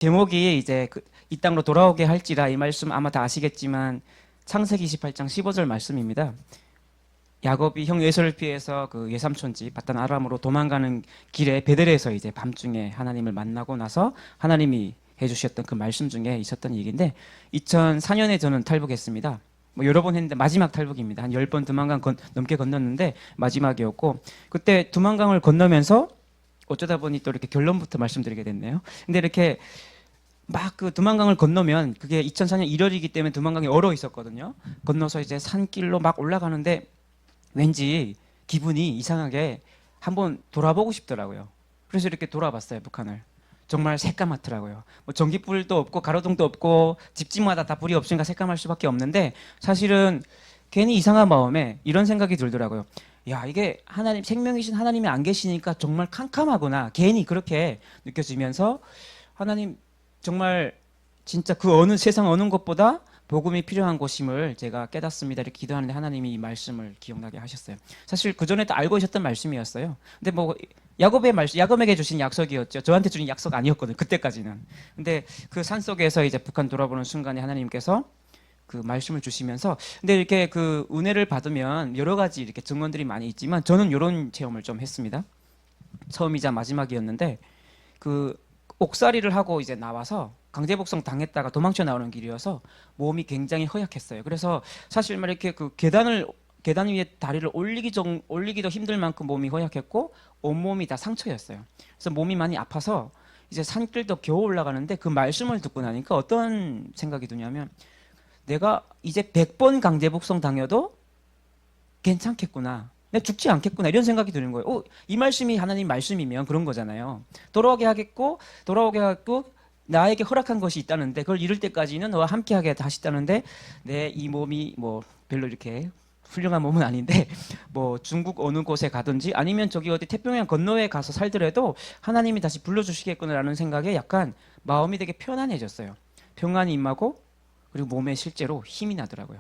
제목이 이제 이 땅으로 돌아오게 할지라, 이 말씀 아마 다 아시겠지만 창세기 28장 15절 말씀입니다. 야곱이 형 에서를 피해서 그 외삼촌 집 바단 아람으로 도망가는 길에 베델에서 이제 밤중에 하나님을 만나고 나서 하나님이 해주셨던 그 말씀 중에 있었던 얘기인데, 2004년에 저는 탈북했습니다. 뭐 여러 번 했는데 마지막 탈북입니다. 한 10번 두만강 넘게 건넜는데 마지막이었고, 그때 두만강을 건너면서 어쩌다 보니 또 이렇게 결론부터 말씀드리게 됐네요. 근데 이렇게 막 그 두만강을 건너면, 그게 2004년 1월이기 때문에 두만강이 얼어 있었거든요. 건너서 이제 산길로 막 올라가는데 왠지 기분이 이상하게 한번 돌아보고 싶더라고요. 그래서 이렇게 돌아봤어요, 북한을. 정말 새까맣더라고요. 뭐 전기불도 없고 가로등도 없고 집집마다 다 불이 없으니까 새까말 수밖에 없는데, 사실은 괜히 이상한 마음에 이런 생각이 들더라고요. 야, 이게 하나님, 생명이신 하나님이 안 계시니까 정말 캄캄하구나. 괜히 그렇게 느껴지면서, 하나님 정말 진짜 그 어느 세상 어느 것보다 복음이 필요한 곳임을 제가 깨닫습니다. 이렇게 기도하는데 하나님이 이 말씀을 기억나게 하셨어요. 사실 그 전에도 알고 계셨던 말씀이었어요. 근데 뭐 야곱의 말씀, 야곱에게 주신 약속이었죠. 저한테 주신 약속 아니었거든요, 그때까지는. 근데 그 산속에서 이제 북한 돌아보는 순간에 하나님께서 그 말씀을 주시면서, 근데 이렇게 그 은혜를 받으면 여러 가지 이렇게 증언들이 많이 있지만, 저는 이런 체험을 좀 했습니다. 처음이자 마지막이었는데, 그 옥살이를 하고 이제 나와서 강제복송 당했다가 도망쳐 나오는 길이어서 몸이 굉장히 허약했어요. 그래서 사실 말 이렇게 그 계단 위에 다리를 올리기도 힘들 만큼 몸이 허약했고 온몸이 다 상처였어요. 그래서 몸이 많이 아파서 이제 산길도 겨우 올라가는데, 그 말씀을 듣고 나니까 어떤 생각이 드냐면, 내가 이제 100번 강제복송 당해도 괜찮겠구나, 내가 죽지 않겠구나, 이런 생각이 드는 거예요. 이 말씀이 하나님 말씀이면 그런 거잖아요. 돌아오게 하겠고 나에게 허락한 것이 있다는데, 그걸 이룰 때까지는 너와 함께하게 하시다는데, 내 이 몸이 뭐 별로 이렇게 훌륭한 몸은 아닌데 뭐 중국 어느 곳에 가든지 아니면 저기 어디 태평양 건너에 가서 살더라도 하나님이 다시 불러주시겠구나라는 생각에 약간 마음이 되게 편안해졌어요. 평안이 임하고, 그리고 몸에 실제로 힘이 나더라고요.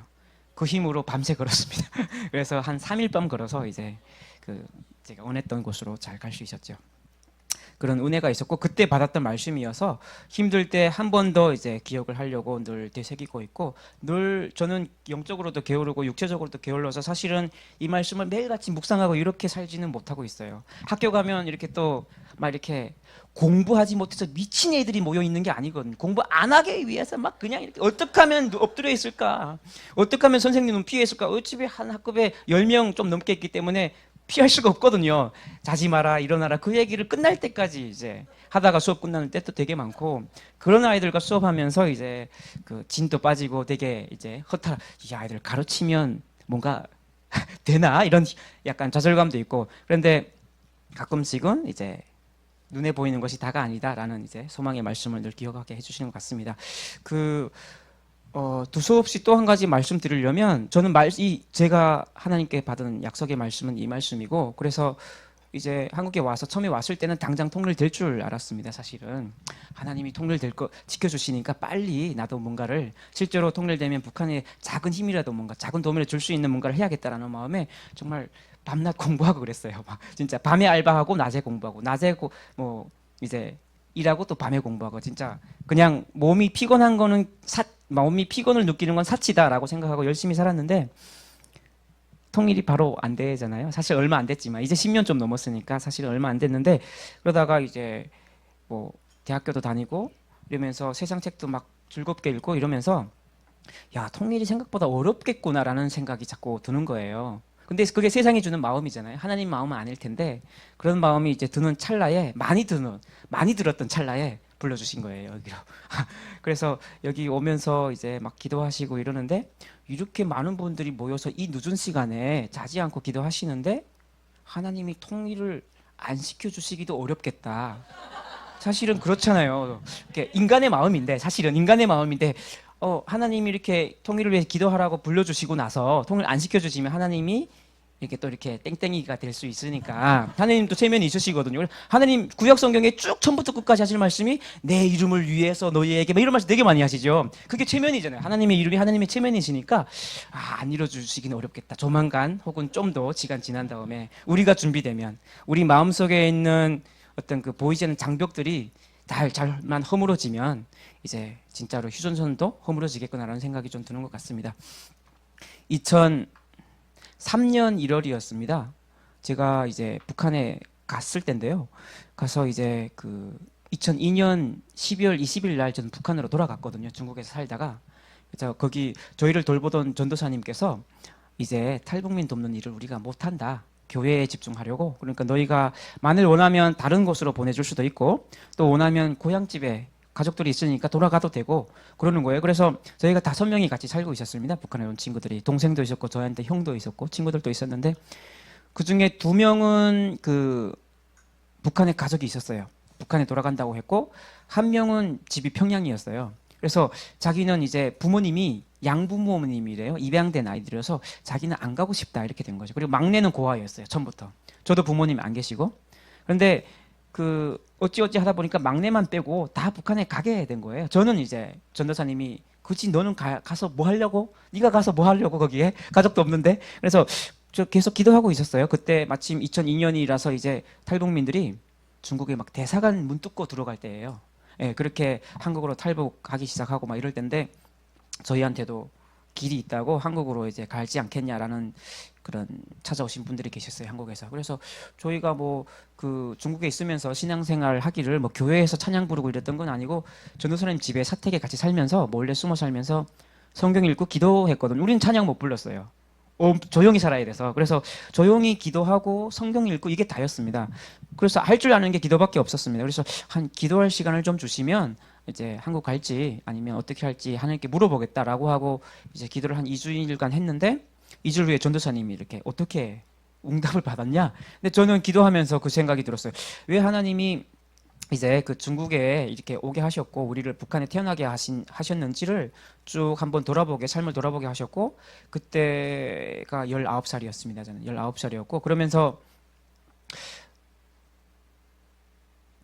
그 힘으로 밤새 걸었습니다. 그래서 한 3일 밤 걸어서 이제 그 제가 원했던 곳으로 잘 갈 수 있었죠. 그런 은혜가 있었고, 그때 받았던 말씀이어서 힘들 때 한 번 더 이제 기억을 하려고 늘 되새기고 있고, 늘 저는 영적으로도 게으르고 육체적으로도 게을러서 사실은 이 말씀을 매일같이 묵상하고 이렇게 살지는 못하고 있어요. 학교 가면 이렇게 또 막 이렇게 공부하지 못해서 미친 애들이 모여 있는 게 아니거든. 공부 안 하기 위해서 막 그냥 이렇게 어떻게 하면 엎드려 있을까, 어떻게 하면 선생님 눈 피해 있을까. 어차피 한 학급에 10명 좀 넘게 있기 때문에 피할 수가 없거든요. 자지 마라, 일어나라, 그 얘기를 끝날 때까지 이제 하다가 수업 끝나는 때도 되게 많고, 그런 아이들과 수업하면서 이제 그 진도 빠지고 되게 이제 허탈, 이 아이들 가르치면 뭔가 되나, 이런 약간 좌절감도 있고. 그런데 가끔씩은 이제 눈에 보이는 것이 다가 아니다라는 이제 소망의 말씀을 늘 기억하게 해주시는 것 같습니다. 두서없이 또 한 가지 말씀드리려면, 저는 제가 하나님께 받은 약속의 말씀은 이 말씀이고, 그래서 이제 한국에 와서 처음에 왔을 때는 당장 통일될 줄 알았습니다. 사실은 하나님이 통일될 거 지켜주시니까 빨리 나도 뭔가를, 실제로 통일되면 북한에 작은 힘이라도 뭔가 작은 도움을 줄 수 있는 뭔가를 해야겠다라는 마음에 정말 밤낮 공부하고 그랬어요. 막 진짜 밤에 알바하고 낮에 공부하고, 뭐 이제 일하고 또 밤에 공부하고, 진짜 그냥 몸이 피곤한 거는 몸이 피곤을 느끼는 건 사치다라고 생각하고 열심히 살았는데, 통일이 바로 안 되잖아요. 사실 얼마 안 됐지만, 이제 10년 좀 넘었으니까 사실 얼마 안 됐는데, 그러다가 이제 뭐 대학교도 다니고 이러면서 세상 책도 막 즐겁게 읽고 이러면서, 야, 통일이 생각보다 어렵겠구나라는 생각이 자꾸 드는 거예요. 근데 그게 세상이 주는 마음이잖아요. 하나님 마음은 아닐 텐데, 그런 마음이 이제 드는 찰나에, 많이 들었던 찰나에 불러주신 거예요, 여기로. 그래서 여기 오면서 이제 막 기도하시고 이러는데, 이렇게 많은 분들이 모여서 이 늦은 시간에 자지 않고 기도하시는데 하나님이 통일을 안 시켜주시기도 어렵겠다. 사실은 그렇잖아요. 사실은 인간의 마음인데, 하나님이 이렇게 통일을 위해 기도하라고 불러주시고 나서 통일 안 시켜주시면 하나님이 이렇게 또 이렇게 땡땡이가 될 수 있으니까, 하나님도 체면이 있으시거든요. 하나님 구약 성경에 쭉 처음부터 끝까지 하실 말씀이 내 이름을 위해서 너희에게, 막 이런 말씀 되게 많이 하시죠. 그게 체면이잖아요. 하나님의 이름이 하나님의 체면이시니까, 안 이뤄주시기는 어렵겠다. 조만간 혹은 좀 더 시간 지난 다음에 우리가 준비되면, 우리 마음속에 있는 어떤 그 보이지 않는 장벽들이 잘만 허물어지면 이제 진짜로 휴전선도 허물어지겠구나라는 생각이 좀 드는 것 같습니다. 2003년 1월이었습니다. 제가 이제 북한에 갔을 때인데요. 가서 이제 그 2002년 12월 20일 날 저는 북한으로 돌아갔거든요. 중국에서 살다가. 그래서 거기 저희를 돌보던 전도사님께서 이제 탈북민 돕는 일을 우리가 못한다. 교회에 집중하려고. 그러니까 너희가 만일 원하면 다른 곳으로 보내줄 수도 있고 또 원하면 고향집에 가족들이 있으니까 돌아가도 되고 그러는 거예요. 그래서 저희가 5명이 같이 살고 있었습니다. 북한에 온 친구들이. 동생도 있었고 저한테 형도 있었고 친구들도 있었는데 그중에 2명은 그 북한에 가족이 있었어요. 북한에 돌아간다고 했고 한 명은 집이 평양이었어요. 그래서 자기는 이제 부모님이 양부모님이래요. 입양된 아이들이어서 자기는 안 가고 싶다 이렇게 된 거죠. 그리고 막내는 고아였어요. 처음부터. 저도 부모님이 안 계시고. 그런데 그 어찌어찌 하다 보니까 막내만 빼고 다 북한에 가게 된 거예요. 저는 이제 전도사님이 굳이 너는 가서 뭐 하려고? 네가 가서 뭐 하려고 거기에? 가족도 없는데. 그래서 저 계속 기도하고 있었어요. 그때 마침 2002년이라서 이제 탈북민들이 중국에 막 대사관 문 뚫고 들어갈 때예요. 예, 그렇게 한국으로 탈북하기 시작하고 막 이럴 때인데 저희한테도 길이 있다고 한국으로 이제 갈지 않겠냐라는 그런 찾아오신 분들이 계셨어요. 한국에서. 그래서 저희가 뭐 그 중국에 있으면서 신앙생활 하기를 뭐 교회에서 찬양 부르고 이랬던 건 아니고 전도사님 집에 사택에 같이 살면서 몰래 숨어 살면서 성경 읽고 기도했거든요. 우리는 찬양 못 불렀어요. 조용히 살아야 돼서. 그래서 조용히 기도하고 성경 읽고 이게 다였습니다. 그래서 할 줄 아는 게 기도밖에 없었습니다. 그래서 한 기도할 시간을 좀 주시면 이제 한국 갈지 아니면 어떻게 할지 하나님께 물어보겠다라고 하고 이제 기도를 한 2주일간 했는데 2주일 후에 전도사님이 이렇게 어떻게 응답을 받았냐? 근데 저는 기도하면서 그 생각이 들었어요. 왜 하나님이 이제 그 중국에 이렇게 오게 하셨고 우리를 북한에 태어나게 하셨는지를 쭉 한번 돌아보게 삶을 돌아보게 하셨고 그때가 19살이었습니다. 저는 19살이었고 그러면서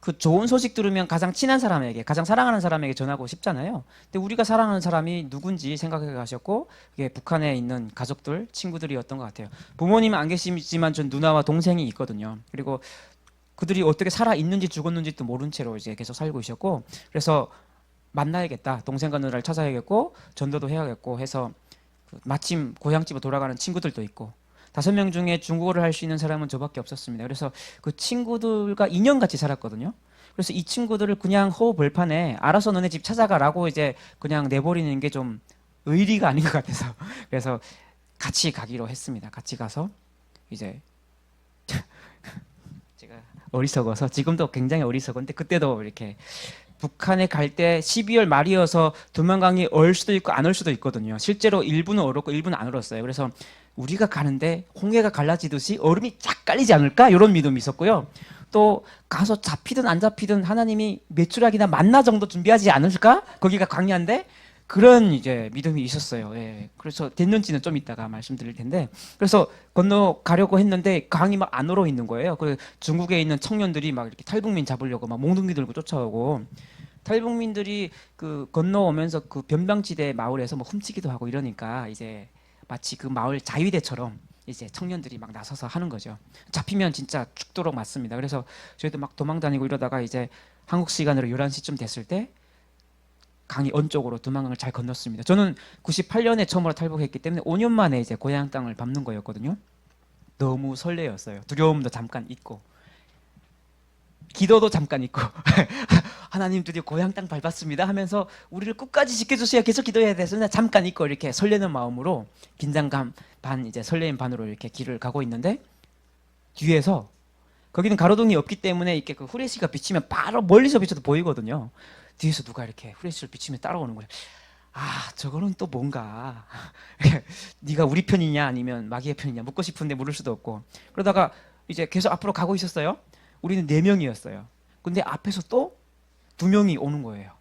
그 좋은 소식 들으면 가장 친한 사람에게 가장 사랑하는 사람에게 전하고 싶잖아요. 근데 우리가 사랑하는 사람이 누군지 생각해 가셨고 그게 북한에 있는 가족들, 친구들이었던 것 같아요. 부모님은 안 계시지만 전 누나와 동생이 있거든요. 그리고 그들이 어떻게 살아 있는지 죽었는지도 모른 채로 이제 계속 살고 있었고 그래서 만나야겠다. 동생과 누나를 찾아야겠고 전도도 해야겠고 해서 마침 고향집으로 돌아가는 친구들도 있고 5명 중에 중국어를 할 수 있는 사람은 저밖에 없었습니다. 그래서 그 친구들과 2년 같이 살았거든요. 그래서 이 친구들을 그냥 허허벌판에 알아서 너네 집 찾아가라고 이제 그냥 내버리는 게 좀 의리가 아닌 것 같아서 그래서 같이 가기로 했습니다. 같이 가서 이제 제가 어리석어서 지금도 굉장히 어리석은데 그때도 이렇게 북한에 갈 때 12월 말이어서 두만강이 얼 수도 있고 안 얼 수도 있거든요. 실제로 일부는 얼었고 일부는 안 얼었어요. 그래서 우리가 가는데 홍해가 갈라지듯이 얼음이 쫙 깔리지 않을까? 이런 믿음이 있었고요. 또 가서 잡히든 안 잡히든 하나님이 메추라기나 만나 정도 준비하지 않을까? 거기가 광야인데 그런 이제 믿음이 있었어요. 예. 그래서 됐는지는 좀 이따가 말씀드릴 텐데 그래서 건너가려고 했는데 강이 막 안 얼어 있는 거예요. 그 중국에 있는 청년들이 막 이렇게 탈북민 잡으려고 막 몽둥이 들고 쫓아오고 탈북민들이 그 건너오면서 그 변방지대 마을에서 뭐 훔치기도 하고 이러니까 이제 마치 그 마을 자위대처럼 이제 청년들이 막 나서서 하는 거죠. 잡히면 진짜 죽도록 맞습니다. 그래서 저희도 막 도망 다니고 이러다가 이제 한국 시간으로 11시쯤 됐을 때 강이 언 쪽으로 두만강을 잘 건넜습니다. 저는 98년에 처음으로 탈북했기 때문에 5년 만에 이제 고향 땅을 밟는 거였거든요. 너무 설레었어요. 두려움도 잠깐 있고 기도도 잠깐 있고 하나님 드디어 고향 땅 밟았습니다 하면서 우리를 끝까지 지켜주셔야 계속 기도해야 돼서 잠깐 있고 이렇게 설레는 마음으로 긴장감 반 이제 설레임 반으로 이렇게 길을 가고 있는데 뒤에서 거기는 가로등이 없기 때문에 이렇게 그 후레쉬가 비치면 바로 멀리서 비쳐도 보이거든요. 뒤에서 누가 이렇게 후레쉬를 비치면 따라오는 거예요. 아, 저거는 또 뭔가 네가 우리 편이냐 아니면 마귀의 편이냐 묻고 싶은데 물을 수도 없고 그러다가 이제 계속 앞으로 가고 있었어요. 우리는 4명이었어요. 근데 앞에서 또 2명이 오는 거예요.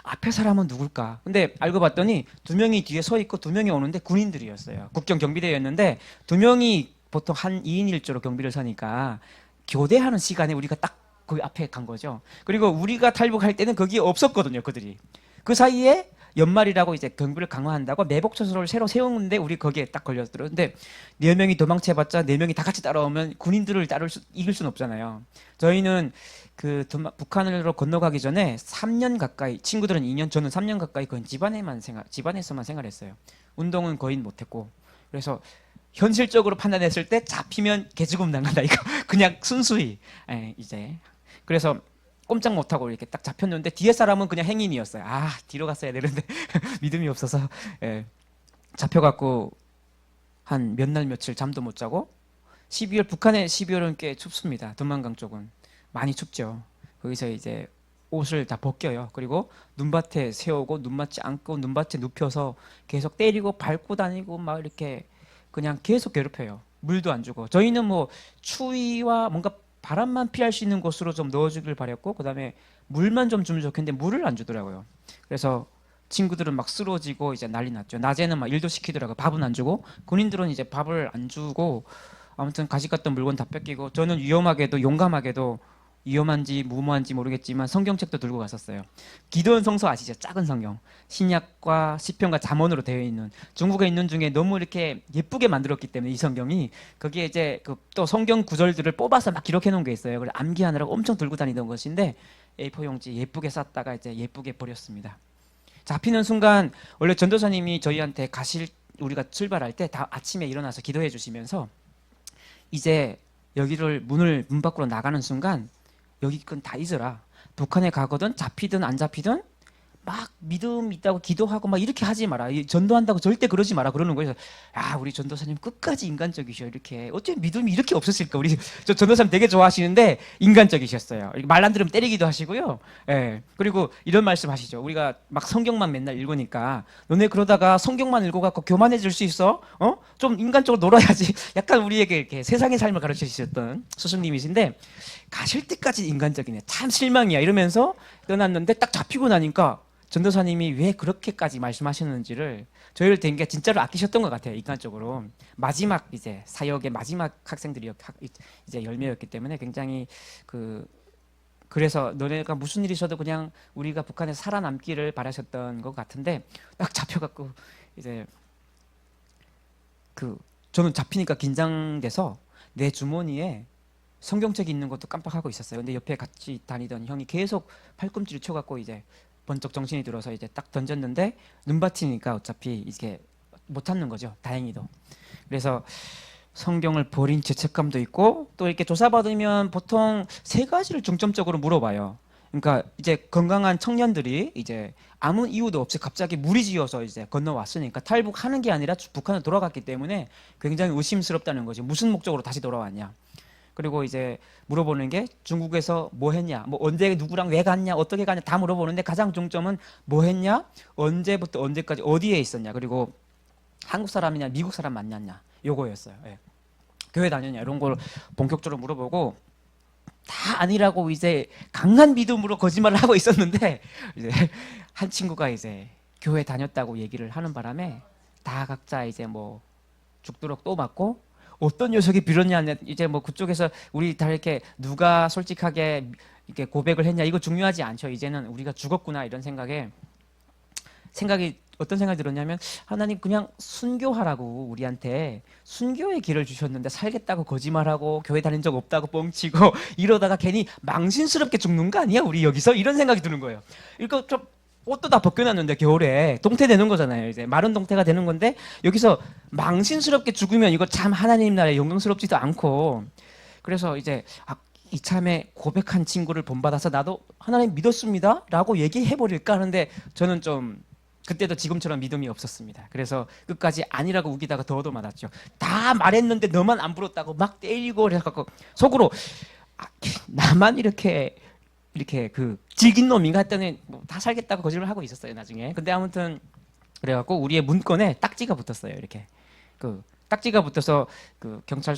앞에 사람은 누굴까? 근데 알고 봤더니 2명이 뒤에 서 있고 2명이 오는데 군인들이었어요. 국경 경비대였는데 2명이 보통 한 2인 1조로 경비를 서니까 교대하는 시간에 우리가 딱 거기 앞에 간 거죠. 그리고 우리가 탈북할 때는 거기 없었거든요, 그들이. 그 사이에 연말이라고 이제 경비를 강화한다고 매복초소를 새로 세우는데 우리 거기에 딱 걸렸더라고요. 근데 4명이 도망쳐봤자 4명이 다 같이 따라오면 군인들을 이길 수는 없잖아요. 저희는 북한으로 건너가기 전에 3년 가까이, 친구들은 2년, 저는 3년 가까이 거의 집안에서만 생활했어요. 운동은 거의 못했고. 그래서 현실적으로 판단했을 때 잡히면 개죽음 당한다 이거 그냥 순수히 이제 그래서 꼼짝 못하고 이렇게 딱 잡혔는데 뒤에 사람은 그냥 행인이었어요. 아 뒤로 갔어야 되는데 믿음이 없어서 잡혀갖고 한 몇 날 며칠 잠도 못 자고 12월 북한의 12월은 꽤 춥습니다. 두만강 쪽은 많이 춥죠. 거기서 이제 옷을 다 벗겨요. 그리고 눈밭에 세우고 눈맞이 안고 눈밭에 눕혀서 계속 때리고 밟고 다니고 막 이렇게 그냥 계속 괴롭혀요. 물도 안 주고 저희는 뭐 추위와 뭔가 바람만 피할 수 있는 곳으로 좀 넣어주길 바랬고 그다음에 물만 좀 주면 좋겠는데 물을 안 주더라고요. 그래서 친구들은 막 쓰러지고 이제 난리 났죠. 낮에는 막 일도 시키더라고요. 밥은 안 주고 군인들은 이제 밥을 안 주고 아무튼 가지 갔던 물건 다 뺏기고 저는 위험하게도 용감하게도 위험한지 무모한지 모르겠지만 성경책도 들고 갔었어요. 기도원 성서 아시죠? 작은 성경. 신약과 시편과 잠언으로 되어 있는 중국에 있는 중에 너무 이렇게 예쁘게 만들었기 때문에 이 성경이 거기에 이제 또 성경 구절들을 뽑아서 막 기록해 놓은 게 있어요. 그걸 암기하느라고 엄청 들고 다니던 것인데 A4 용지 예쁘게 쌌다가 이제 예쁘게 버렸습니다. 잡히는 순간 원래 전도사님이 저희한테 우리가 출발할 때 다 아침에 일어나서 기도해 주시면서 이제 여기를 문 밖으로 나가는 순간 여기 건 다 잊어라. 북한에 가거든 잡히든 안 잡히든 막 믿음 있다고 기도하고 막 이렇게 하지 마라. 전도한다고 절대 그러지 마라 그러는 거예요. 아 우리 전도사님 끝까지 인간적이셔. 이렇게 어째 믿음이 이렇게 없었을까. 우리 저 전도사님 되게 좋아하시는데 인간적이셨어요. 말 안 들으면 때리기도 하시고요. 예. 그리고 이런 말씀하시죠. 우리가 막 성경만 맨날 읽으니까 너네 그러다가 성경만 읽어갖고 교만해질 수 있어? 좀 인간적으로 놀아야지. 약간 우리에게 이렇게 세상의 삶을 가르쳐 주셨던 스승님이신데 가실 때까지 인간적이네. 참 실망이야. 이러면서 떠났는데 딱 잡히고 나니까 전도사님이 왜 그렇게까지 말씀하셨는지를 저희를 된 게 진짜로 아끼셨던 것 같아요. 인간적으로 마지막 이제 사역의 마지막 학생들이 이제 열매였기 때문에 굉장히 그래서 너네가 무슨 일이 있어도 그냥 우리가 북한에 살아남기를 바라셨던 것 같은데 딱 잡혀갖고 이제 저는 잡히니까 긴장돼서 내 주머니에 성경책이 있는 것도 깜빡하고 있었어요. 근데 옆에 같이 다니던 형이 계속 팔꿈치를 쳐갖고 이제 번쩍 정신이 들어서 이제 딱 던졌는데 눈밭이니까 어차피 이게 못 찾는 거죠. 다행히도. 그래서 성경을 버린 죄책감도 있고 또 이렇게 조사받으면 보통 세 가지를 중점적으로 물어봐요. 그러니까 이제 건강한 청년들이 이제 아무 이유도 없이 갑자기 무리지어서 이제 건너왔으니까 탈북하는 게 아니라 북한으로 돌아갔기 때문에 굉장히 의심스럽다는 거지. 무슨 목적으로 다시 돌아왔냐. 그리고 이제 물어보는 게 중국에서 뭐 했냐, 뭐 언제 누구랑 왜 갔냐, 어떻게 갔냐 다 물어보는데 가장 중점은 뭐 했냐, 언제부터 언제까지 어디에 있었냐, 그리고 한국 사람이냐 미국 사람 만났냐 요거였어요. 예. 교회 다녔냐 이런 걸 본격적으로 물어보고 다 아니라고 이제 강한 믿음으로 거짓말을 하고 있었는데 이제 한 친구가 이제 교회 다녔다고 얘기를 하는 바람에 다 각자 이제 뭐 죽도록 또 맞고 어떤 녀석이 빌었냐 이제 뭐 그쪽에서 우리 다 이렇게 누가 솔직하게 이렇게 고백을 했냐 이거 중요하지 않죠. 이제는 우리가 죽었구나 이런 생각이 어떤 생각이 들었냐면 하나님 그냥 순교하라고 우리한테 순교의 길을 주셨는데 살겠다고 거짓말하고 교회 다닌 적 없다고 뻥치고 이러다가 괜히 망신스럽게 죽는 거 아니야 우리 여기서 이런 생각이 드는 거예요. 이거 좀 옷도 다 벗겨놨는데 겨울에 동태 되는 거잖아요. 이제 마른 동태가 되는 건데 여기서 망신스럽게 죽으면 이거 참 하나님 나라에 영광스럽지도 않고 그래서 이제 이참에 고백한 친구를 본받아서 나도 하나님 믿었습니다 라고 얘기해버릴까 하는데 저는 좀 그때도 지금처럼 믿음이 없었습니다. 그래서 끝까지 아니라고 우기다가 더 얻어맞았죠. 다 말했는데 너만 안 불었다고 막 때리고 그래서 속으로 나만 이렇게 질긴 놈인가 했더니 뭐다 살겠다고 거짓말 하고 있었어요 나중에. 근데 아무튼 그래갖고 우리의 문건에 딱지가 붙었어요. 이렇게 딱지가 붙어서 경찰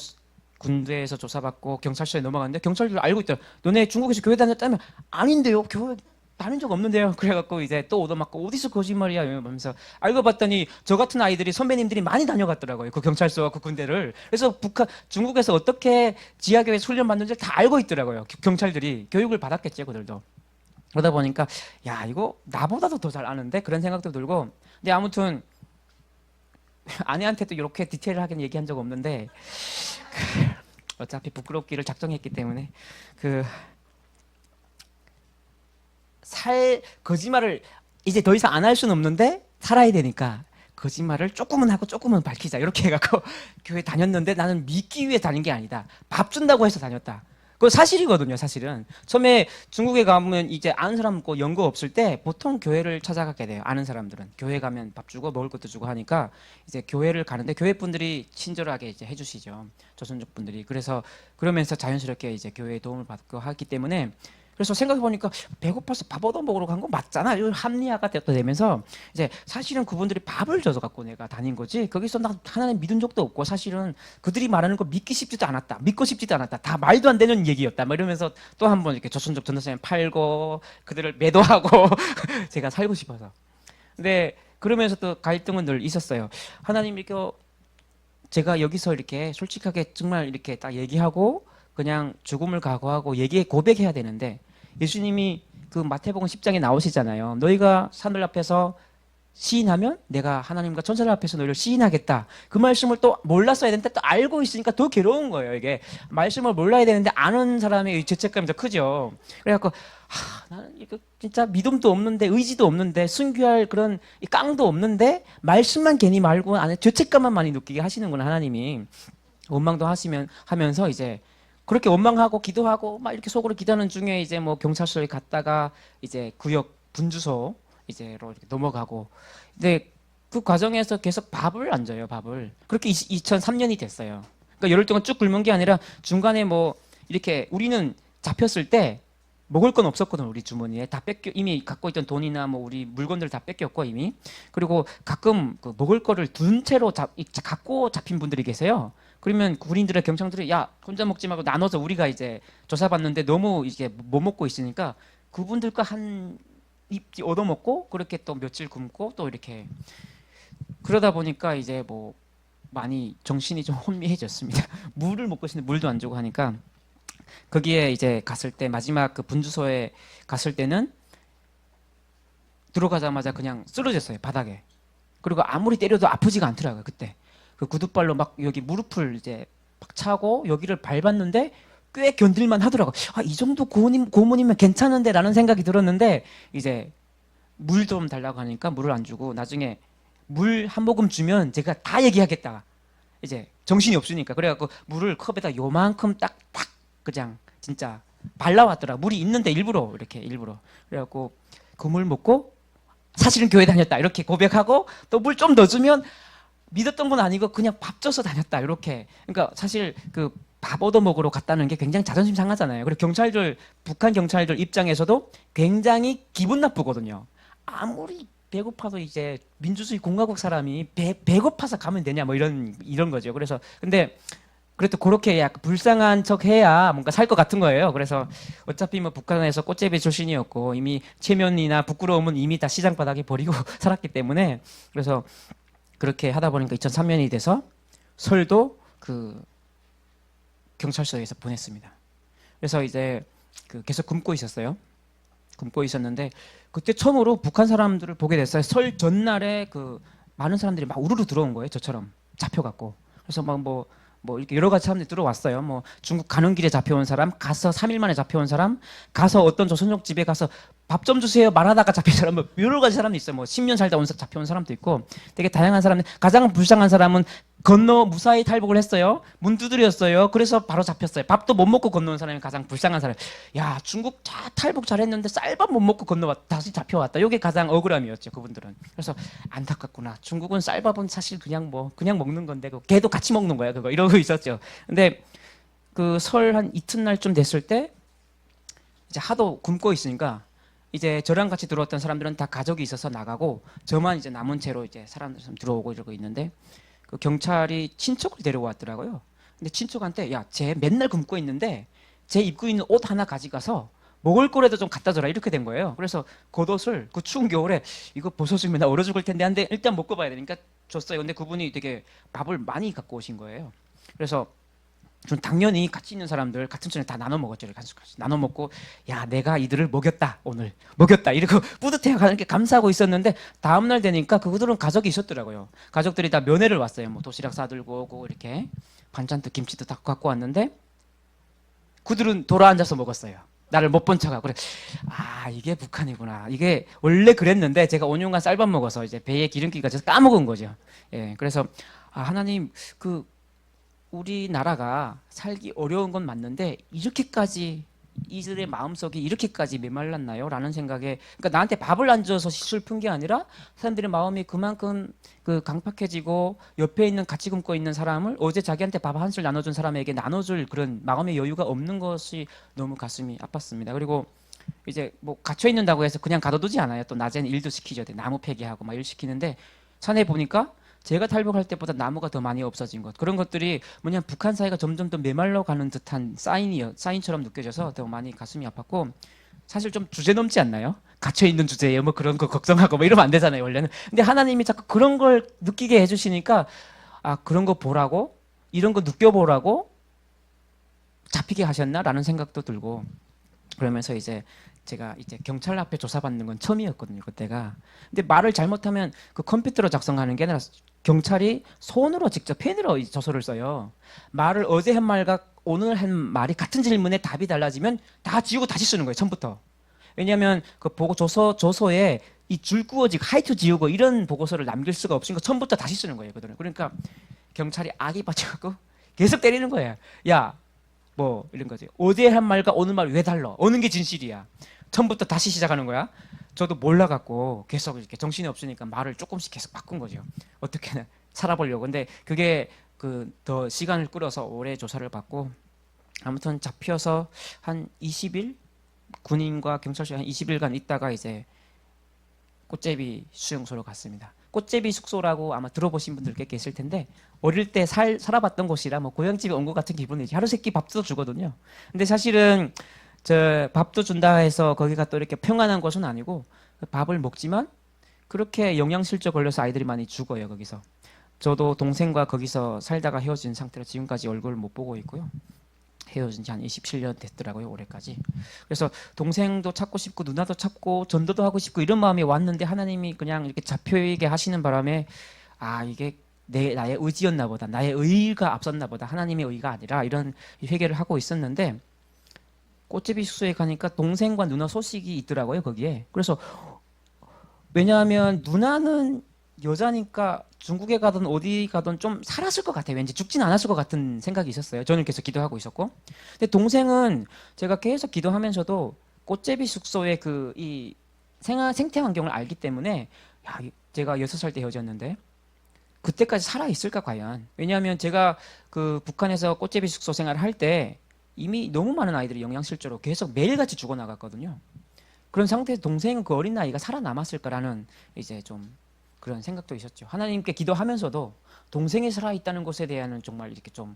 군대에서 조사받고 경찰서에 넘어갔는데 경찰들 알고 있더라. 너네 중국에서 교회 다녔다면 아닌데요. 교회 다닌 적 없는데요. 그래갖고 이제 또 얻어맞고 어디서 거짓말이야 이러면서 알고 봤더니 저 같은 아이들이 선배님들이 많이 다녀갔더라고요. 그 경찰서와 그 군대를. 그래서 중국에서 어떻게 지하교회 훈련 받는지 다 알고 있더라고요. 경찰들이 교육을 받았겠죠, 그들도. 그러다 보니까 야 이거 나보다도 더 잘 아는데 그런 생각도 들고. 근데 아무튼 아내한테도 이렇게 디테일하게 얘기한 적 없는데 어차피 부끄럽기를 작정했기 때문에 거짓말을 이제 더 이상 안 할 수는 없는데 살아야 되니까 거짓말을 조금은 하고 조금은 밝히자 이렇게 해갖고 교회 다녔는데 나는 믿기 위해 다닌 게 아니다. 밥 준다고 해서 다녔다. 그거 사실이거든요. 사실은 처음에 중국에 가면 이제 아는 사람 없고 연고 없을 때 보통 교회를 찾아가게 돼요. 아는 사람들은 교회 가면 밥 주고 먹을 것도 주고 하니까 이제 교회를 가는데 교회 분들이 친절하게 이제 해주시죠. 조선족 분들이. 그래서 그러면서 자연스럽게 이제 교회에 도움을 받고 하기 때문에 그래서 생각해 보니까 배고파서 밥 얻어 먹으러 간 거 맞잖아. 이 합리화가 되면서 이제 사실은 그분들이 밥을 줘서 갖고 내가 다닌 거지. 거기서 나 하나님 믿은 적도 없고 사실은 그들이 말하는 거 믿기 쉽지도 않았다. 믿고 싶지도 않았다. 다 말도 안 되는 얘기였다. 뭐 이러면서 또 한 번 이렇게 조선족 전도사님 팔고 그들을 매도하고 제가 살고 싶어서. 근데 그러면서 또 갈등은 늘 있었어요. 하나님 이렇게 제가 여기서 이렇게 솔직하게 정말 이렇게 딱 얘기하고 그냥 죽음을 각오하고 고백해야 되는데 예수님이 그 마태복음 10장에 나오시잖아요. 너희가 하늘 앞에서 시인하면 내가 하나님과 천사들 앞에서 너희를 시인하겠다. 그 말씀을 또 몰랐어야 되는데 또 알고 있으니까 더 괴로운 거예요. 이게 말씀을 몰라야 되는데 아는 사람의 죄책감이 더 크죠. 그래갖고 나는 이거 진짜 믿음도 없는데 의지도 없는데 순교할 그런 깡도 없는데 말씀만 괜히 말고 안에 죄책감만 많이 느끼게 하시는구나 하나님이. 원망도 하면서 이제 그렇게 원망하고 기도하고 막 이렇게 속으로 기도하는 중에 이제 뭐 경찰서에 갔다가 이제 구역 분주소 이제로 이렇게 넘어가고 근데 그 과정에서 계속 밥을 안 줘요. 밥을 그렇게 2003년이 됐어요. 그러니까 열흘 동안 쭉 굶은 게 아니라 중간에 뭐 이렇게 우리는 잡혔을 때 먹을 건 없었거든. 우리 주머니에 다 뺏겨 이미 갖고 있던 돈이나 뭐 우리 물건들 다 뺏겼고 이미 그리고 가끔 그 먹을 거를 둔 채로 갖고 잡힌 분들이 계세요. 그러면 군인들의 경찰들이 야 혼자 먹지 말고 나눠서 우리가 이제 조사받는데 너무 이제 못 먹고 있으니까 그분들과 한 입 얻어먹고 그렇게 또 며칠 굶고 또 이렇게 그러다 보니까 이제 뭐 많이 정신이 좀 혼미해졌습니다. 물을 먹고 싶은데 물도 안 주고 하니까 거기에 이제 갔을 때 마지막 그 분주소에 갔을 때는 들어가자마자 그냥 쓰러졌어요 바닥에. 그리고 아무리 때려도 아프지가 않더라고요 그때. 그 구두발로 막 여기 무릎을 이제 막 차고 여기를 밟았는데 꽤 견딜만 하더라고. 이 정도 고문이면 괜찮은데라는 생각이 들었는데 이제 물 좀 달라고 하니까 물을 안 주고 나중에 물 한 모금 주면 제가 다 얘기하겠다. 이제 정신이 없으니까 그래갖고 물을 컵에다 요만큼 딱딱 그냥 진짜 발라왔더라. 물이 있는데 일부러 그래갖고 그 물 먹고 사실은 교회 다녔다 이렇게 고백하고 또 물 좀 넣어주면 믿었던 건 아니고 그냥 밥 줘서 다녔다 이렇게. 그러니까 사실 그 밥 얻어 먹으러 갔다는 게 굉장히 자존심 상하잖아요. 그리고 북한 경찰들 입장에서도 굉장히 기분 나쁘거든요. 아무리 배고파도 이제 민주주의 공화국 사람이 배고파서 가면 되냐 뭐 이런 거죠. 그래서 근데 그래도 그렇게 약간 불쌍한 척 해야 뭔가 살 것 같은 거예요. 그래서 어차피 뭐 북한에서 꽃제비 출신이었고 이미 체면이나 부끄러움은 이미 다 시장 바닥에 버리고 살았기 때문에 그래서 그렇게 하다 보니까 2003년이 돼서 설도 그 경찰서에서 보냈습니다. 그래서 이제 그 계속 굶고 있었는데 그때 처음으로 북한 사람들을 보게 됐어요. 설 전날에 그 많은 사람들이 막 우르르 들어온 거예요. 저처럼 잡혀갖고. 그래서 막 뭐 이렇게 여러 가지 사람들이 들어왔어요. 뭐 중국 가는 길에 잡혀온 사람, 가서 3일 만에 잡혀온 사람, 가서 어떤 조선족 집에 가서 밥 좀 주세요 말하다가 잡힌 사람, 뭐 여러 가지 사람도 있어요. 뭐 10년 살다 잡혀온 사람도 있고 되게 다양한 사람들. 가장 불쌍한 사람은 무사히 탈북을 했어요. 문 두드렸어요. 그래서 바로 잡혔어요. 밥도 못 먹고 건너온 사람이 가장 불쌍한 사람. 야 중국 탈북 잘했는데 쌀밥 못 먹고 다시 잡혀왔다. 이게 가장 억울함이었죠 그분들은. 그래서 안타깝구나. 중국은 쌀밥은 사실 그냥 먹는 건데 걔도 같이 먹는 거야 그거 이러고 있었죠. 근데 그 설 한 이튿날쯤 됐을 때 이제 하도 굶고 있으니까 이제 저랑 같이 들어왔던 사람들은 다 가족이 있어서 나가고 저만 이제 남은 채로 이제 사람들 들어오고 이러고 있는데 그 경찰이 친척을 데려왔더라고요. 근데 친척한테 야, 쟤 맨날 굶고 있는데 쟤 입고 있는 옷 하나 가져가서 먹을 거라도 좀 갖다 줘라 이렇게 된 거예요. 그래서 겉옷을 그 추운 겨울에 이거 벗어주면 나 얼어 죽을 텐데 한데 일단 먹고 봐야 되니까 줬어요. 근데 그분이 되게 밥을 많이 갖고 오신 거예요. 그래서 전 당연히 같이 있는 사람들 같은 천에 다 나눠 먹었죠. 나눠 먹고 야 내가 이들을 오늘 먹였다 이러고 뿌듯해하고 이렇게 감사하고 있었는데 다음날 되니까 그들은 가족이 있었더라고요. 가족들이 다 면회를 왔어요. 뭐 도시락 싸들고 오고 이렇게 반찬도 김치도 다 갖고 왔는데 그들은 돌아앉아서 먹었어요. 나를 못 본 척하고 그래. 아 이게 북한이구나. 이게 원래 그랬는데 제가 5년간 쌀밥 먹어서 이제 배에 기름기가 져서 까먹은 거죠. 예, 그래서 아 하나님 그 우리나라가 살기 어려운 건 맞는데 이렇게까지 이들의 마음속이 이렇게까지 메말랐나요? 라는 생각에 그러니까 나한테 밥을 안 줘서 슬픈 게 아니라 사람들의 마음이 그만큼 그 강팍해지고 옆에 있는 같이 굶고 있는 사람을 어제 자기한테 밥 한 술 나눠준 사람에게 나눠줄 그런 마음의 여유가 없는 것이 너무 가슴이 아팠습니다. 그리고 이제 뭐 갇혀 있는다고 해서 그냥 가둬두지 않아요. 또 낮에는 일도 시키죠. 나무 패기하고 막 일 시키는데 산에 보니까 제가 탈북할 때보다 나무가 더 많이 없어진 것 그런 것들이 뭐냐면 북한 사회가 점점 더 메말라 가는 듯한 사인처럼 느껴져서 더 많이 가슴이 아팠고 사실 좀 주제 넘지 않나요? 갇혀 있는 주제에 뭐 그런 거 걱정하고 뭐 이러면 안 되잖아요 원래는. 근데 하나님이 자꾸 그런 걸 느끼게 해주시니까 아 그런 거 보라고 이런 거 느껴보라고 잡히게 하셨나라는 생각도 들고 그러면서 이제 제가 이제 경찰 앞에 조사받는 건 처음이었거든요 그때가. 근데 말을 잘못하면 그 컴퓨터로 작성하는 게 아니라 경찰이 손으로 직접 펜으로 이 저서를 써요. 말을 어제 한 말과 오늘 한 말이 같은 질문에 답이 달라지면 다 지우고 다시 쓰는 거예요 처음부터. 왜냐하면 그 보고 조서에 이 줄 그어지고 하이트 지우고 이런 보고서를 남길 수가 없으니까 처음부터 다시 쓰는 거예요 그들은. 그러니까 경찰이 악이 받쳐갖고 계속 때리는 거예요. 야 뭐 이런 거지. 어제 한 말과 오늘 말 왜 달라? 어느 게 진실이야? 처음부터 다시 시작하는 거야. 저도 몰라갖고 계속 이렇게 정신이 없으니까 말을 조금씩 계속 바꾼 거죠. 어떻게든 살아보려고. 근데 그게 그 더 시간을 끌어서 오래 조사를 받고 아무튼 잡혀서 한 20일 군인과 경찰서에 한 20일간 있다가 이제 꽃제비 수용소로 갔습니다. 꽃제비 숙소라고 아마 들어보신 분들 꽤 계실 텐데 어릴 때 살아봤던 곳이라 뭐 고향집에 온 것 같은 기분이지. 하루 세끼 밥도 주거든요. 근데 사실은 저 밥도 준다 해서 거기가 또 이렇게 평안한 곳은 아니고 밥을 먹지만 그렇게 영양실조 걸려서 아이들이 많이 죽어요 거기서. 저도 동생과 거기서 살다가 헤어진 상태로 지금까지 얼굴을 못 보고 있고요. 헤어진 지 한 27년 됐더라고요 올해까지. 그래서 동생도 찾고 싶고 누나도 찾고 전도도 하고 싶고 이런 마음이 왔는데 하나님이 그냥 이렇게 잡혀있게 하시는 바람에 아 이게 나의 의지였나 보다 나의 의가 앞섰나 보다 하나님의 의가 아니라 이런 회개를 하고 있었는데 꽃제비 숙소에 가니까 동생과 누나 소식이 있더라고요 거기에. 그래서 왜냐하면 누나는 여자니까 중국에 가든 어디 가든 좀 살았을 것 같아요. 왠지 죽진 않았을 것 같은 생각이 있었어요. 저는 계속 기도하고 있었고. 근데 동생은 제가 계속 기도하면서도 꽃제비 숙소의 그 이 생태 환경을 알기 때문에 야, 제가 6살 때 헤어졌는데 그때까지 살아 있을까 과연. 왜냐하면 제가 그 북한에서 꽃제비 숙소 생활을 할 때 이미 너무 많은 아이들이 영양실조로 계속 매일같이 죽어나갔거든요. 그런 상태에서 동생은 그 어린 나이가 살아남았을 거라는 이제 좀 그런 생각도 있었죠. 하나님께 기도하면서도 동생이 살아있다는 것에 대한 정말 이렇게 좀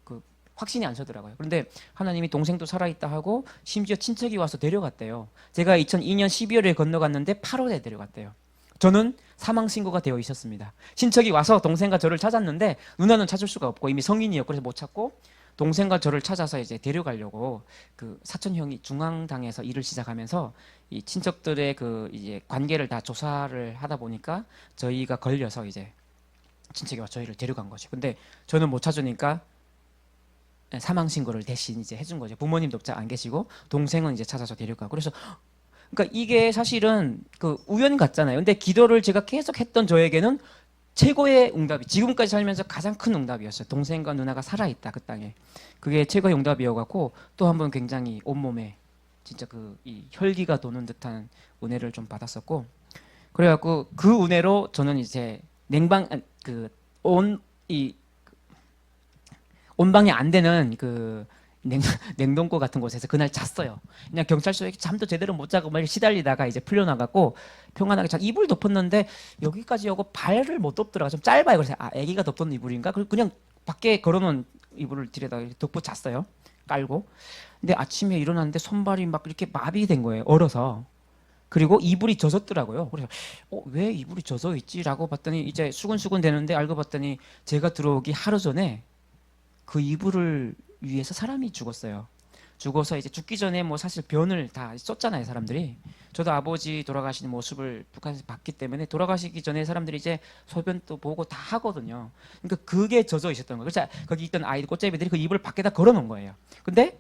그 확신이 안 서더라고요. 그런데 하나님이 동생도 살아있다 하고 심지어 친척이 와서 데려갔대요. 제가 2002년 12월에 건너갔는데 8월에 데려갔대요. 저는 사망 신고가 되어 있었습니다. 친척이 와서 동생과 저를 찾았는데 누나는 찾을 수가 없고 이미 성인이었고 그래서 못 찾고 동생과 저를 찾아서 이제 데려가려고 그 사촌 형이 중앙당에서 일을 시작하면서 이 친척들의 그 이제 관계를 다 조사를 하다 보니까 저희가 걸려서 이제 친척이 와 저희를 데려간 거죠. 근데 저는 못 찾으니까 사망 신고를 대신 이제 해준 거죠. 부모님도 안 계시고 동생은 이제 찾아서 데려가고. 그래서 그러니까 이게 사실은 그 우연 같잖아요. 근데 기도를 제가 계속 했던 저에게는 최고의 응답이 지금까지 살면서 가장 큰 응답이었어요. 동생과 누나가 살아있다 그 땅에. 그게 최고의 응답이어갖고 또 한 번 굉장히 온몸에 진짜 그 이 혈기가 도는 듯한 은혜를 좀 받았었고 그래갖고 그 은혜로 저는 이제 냉방 그 온방이 안 되는 그 냉동고 같은 곳에서 그날 잤어요. 그냥 경찰서에 잠도 제대로 못 자고 막 시달리다가 이제 풀려나가고 평안하게 이불 덮었는데 여기까지 오고 발을 못 덮더라고요. 좀 짧아요. 그래서 아 애기가 덮던 이불인가? 그냥 밖에 걸어놓은 이불을 들여다 덮고 잤어요. 깔고. 근데 아침에 일어났는데 손발이 막 이렇게 마비된 거예요. 얼어서. 그리고 이불이 젖었더라고요. 그래서 왜 이불이 젖어 있지라고 봤더니 이제 수근수근 되는데 알고 봤더니 제가 들어오기 하루 전에 그 이불을 위해서 사람이 죽었어요. 죽어서 이제 죽기 전에 뭐 사실 변을 다 썼잖아요 사람들이. 저도 아버지 돌아가시는 모습을 북한에서 봤기 때문에 돌아가시기 전에 사람들이 이제 소변도 보고 다 하거든요. 그러니까 그게 젖어 있었던 거예요. 그래서 거기 있던 아이들 꽃제비들이 그 이불을 밖에다 걸어놓은 거예요. 근데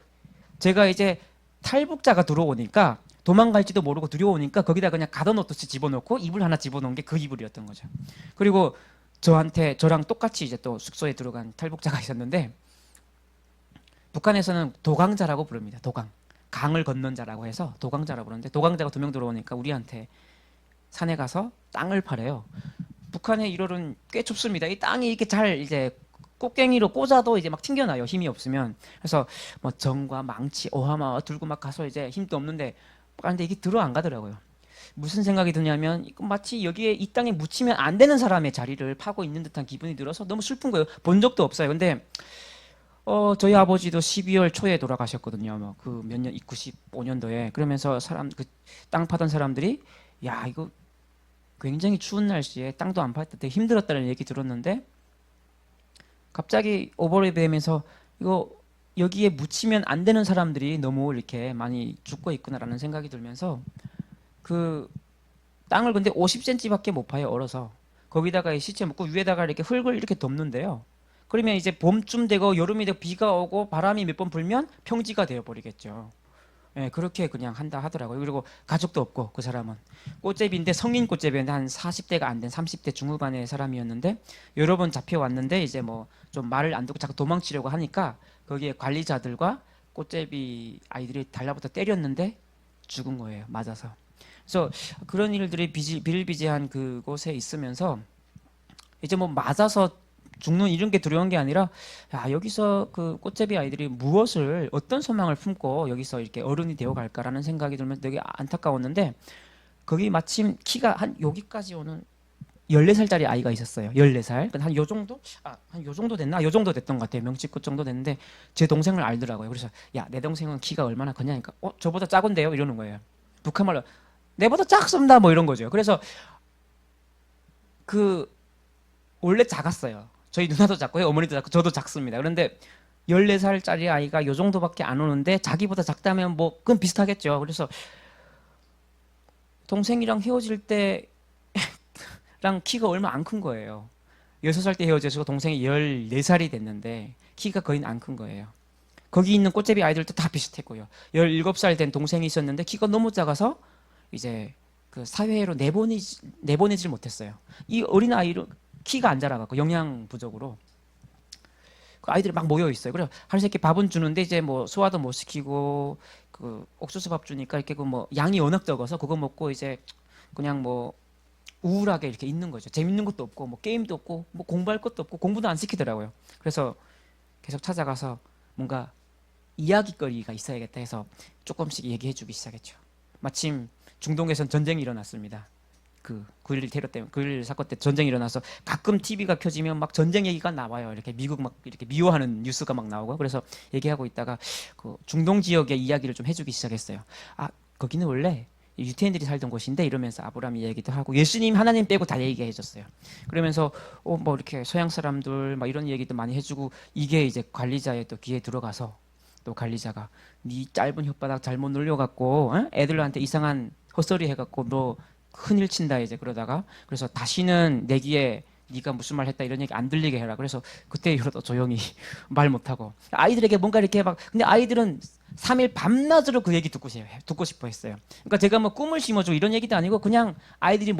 제가 이제 탈북자가 들어오니까 도망갈지도 모르고 들여오니까 거기다 그냥 가둬놓듯이 집어넣고 이불 하나 집어넣은 게 그 이불이었던 거죠. 그리고 저랑 똑같이 이제 또 숙소에 들어간 탈북자가 있었는데 북한에서는 도강자라고 부릅니다. 도강. 강을 건넌 자라고 해서 도강자라고 부르는데 도강자가 2명 들어오니까 우리한테 산에 가서 땅을 파래요. 북한의 일월은 꽤 춥습니다. 이 땅이 이렇게 잘 이제 꽃갱이로 꽂아도 이제 막 튕겨나요. 힘이 없으면. 그래서 뭐 정과 망치, 오하마 들고 막 가서 이제 힘도 없는데 근데 이게 들어 안 가더라고요. 무슨 생각이 드냐면 마치 여기에 이 땅에 묻히면 안 되는 사람의 자리를 파고 있는 듯한 기분이 들어서 너무 슬픈 거예요. 본 적도 없어요. 근데 저희 아버지도 12월 초에 돌아가셨거든요. 뭐 그 몇 년, 95년도에. 그러면서 그 땅 파던 사람들이 야 이거 굉장히 추운 날씨에 땅도 안 팔 때 되게 힘들었다는 얘기 들었는데 갑자기 오버랩이 되면서 이거 여기에 묻히면 안 되는 사람들이 너무 이렇게 많이 죽고 있구나라는 생각이 들면서 그 땅을 근데 50cm밖에 못 파요. 얼어서. 거기다가 시체 묻고 위에다가 이렇게 흙을 이렇게 덮는데요. 그러면 이제 봄쯤 되고 여름이 되고 비가 오고 바람이 몇 번 불면 평지가 되어 버리겠죠. 예, 그렇게 그냥 한다 하더라고요. 그리고 가족도 없고 그 사람은 꽃제비인데 성인 꽃제비인데 한 40대가 안 된 30대 중후반의 사람이었는데 여러 번 잡혀왔는데 이제 뭐 좀 말을 안 듣고 자꾸 도망치려고 하니까 거기에 관리자들과 꽃제비 아이들이 달라붙어 때렸는데 죽은 거예요. 맞아서. 그래서 그런 일들이 비일비재한 그곳에 있으면서 이제 뭐 맞아서 죽는 이런 게 두려운 게 아니라 야 여기서 그 꽃제비 아이들이 무엇을 어떤 소망을 품고 여기서 이렇게 어른이 되어 갈까라는 생각이 들면서 되게 안타까웠는데 거기 마침 키가 한 여기까지 오는 14살짜리 아이가 있었어요. 14살. 한 요 정도? 한 요 정도 됐나? 요 정도 됐던 것 같아요. 명치끝 정도 됐는데 제 동생을 알더라고요. 그래서 야 내 동생은 키가 얼마나 크냐니까 저보다 작은데요? 이러는 거예요. 북한말로 내보다 작습니다 뭐 이런 거죠. 그래서 그 원래 작았어요. 저희 누나도 작고요. 어머니도 작고 저도 작습니다. 그런데 14살짜리 아이가 요 정도밖에 안 오는데 자기보다 작다면 뭐 그건 비슷하겠죠. 그래서 동생이랑 헤어질 때랑 키가 얼마 안 큰 거예요. 6살 때 헤어져서 동생이 14살이 됐는데 키가 거의 안 큰 거예요. 거기 있는 꽃제비 아이들도 다 비슷했고요. 17살 된 동생이 있었는데 키가 너무 작아서 이제 그 사회로 내보내질 못했어요. 이 어린 아이를 키가 안 자라갖고 영양 부족으로 그 아이들이 막 모여 있어요. 그래서 하루 세끼 밥은 주는데 이제 뭐 소화도 못 시키고 그 옥수수 밥 주니까 이렇게 그 뭐 양이 워낙 적어서 그거 먹고 이제 그냥 뭐 우울하게 이렇게 있는 거죠. 재밌는 것도 없고 뭐 게임도 없고 뭐 공부할 것도 없고 공부도 안 시키더라고요. 그래서 계속 찾아가서 뭔가 이야기거리가 있어야겠다 해서 조금씩 얘기해주기 시작했죠. 마침 중동에선 전쟁이 일어났습니다. 그 9.11 테러 때문에 9.11 사건 때 전쟁이 일어나서 가끔 TV가 켜지면 막 전쟁 얘기가 나와요. 이렇게 미국 막 이렇게 미워하는 뉴스가 막 나오고 그래서 얘기하고 있다가 그 중동 지역의 이야기를 좀 해주기 시작했어요. 거기는 원래 유태인들이 살던 곳인데 이러면서 아브라함 이야기도 하고 예수님 하나님 빼고 다 얘기해줬어요. 그러면서 뭐 이렇게 서양 사람들 막 이런 얘기도 많이 해주고 이게 이제 관리자의 또 귀에 들어가서 또 관리자가 네 짧은 혓바닥 잘못 눌려갖고 애들한테 이상한 헛소리 해갖고 너 큰일 친다 이제 그러다가 그래서 다시는 내 귀에 네가 무슨 말 했다 이런 얘기 안 들리게 해라. 그래서 그때 이후로 조용히 말 못하고 아이들에게 뭔가 이렇게 막 근데 아이들은 3일 밤낮으로 그 얘기 듣고 싶어 했어요. 그러니까 제가 뭐 꿈을 심어주고 이런 얘기도 아니고 그냥 아이들이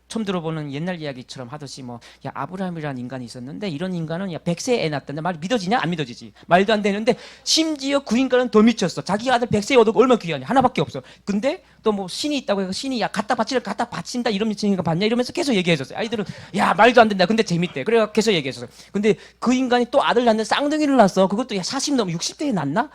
처음 들어보는 옛날 이야기처럼 하듯이 뭐 야 아브라함이라는 인간이 있었는데 이런 인간은 야 100세에 애 낳았다는데 말 믿어지냐? 안 믿어지지. 말도 안 되는데 심지어 그 인간은 더 미쳤어. 자기 아들 100세에 얻어 얼마나 귀하냐. 하나밖에 없어. 근데 또 뭐 신이 있다고 해서 신이 야 갖다 바친다 이런 미친 인간 봤냐 이러면서 계속 얘기해줬어요. 아이들은 야 말도 안 된다. 근데 재밌대. 그래서 계속 얘기해줬어요. 근데 그 인간이 또 아들 낳는데 쌍둥이를 낳았어. 그것도 야 40 넘어 60대에 낳나?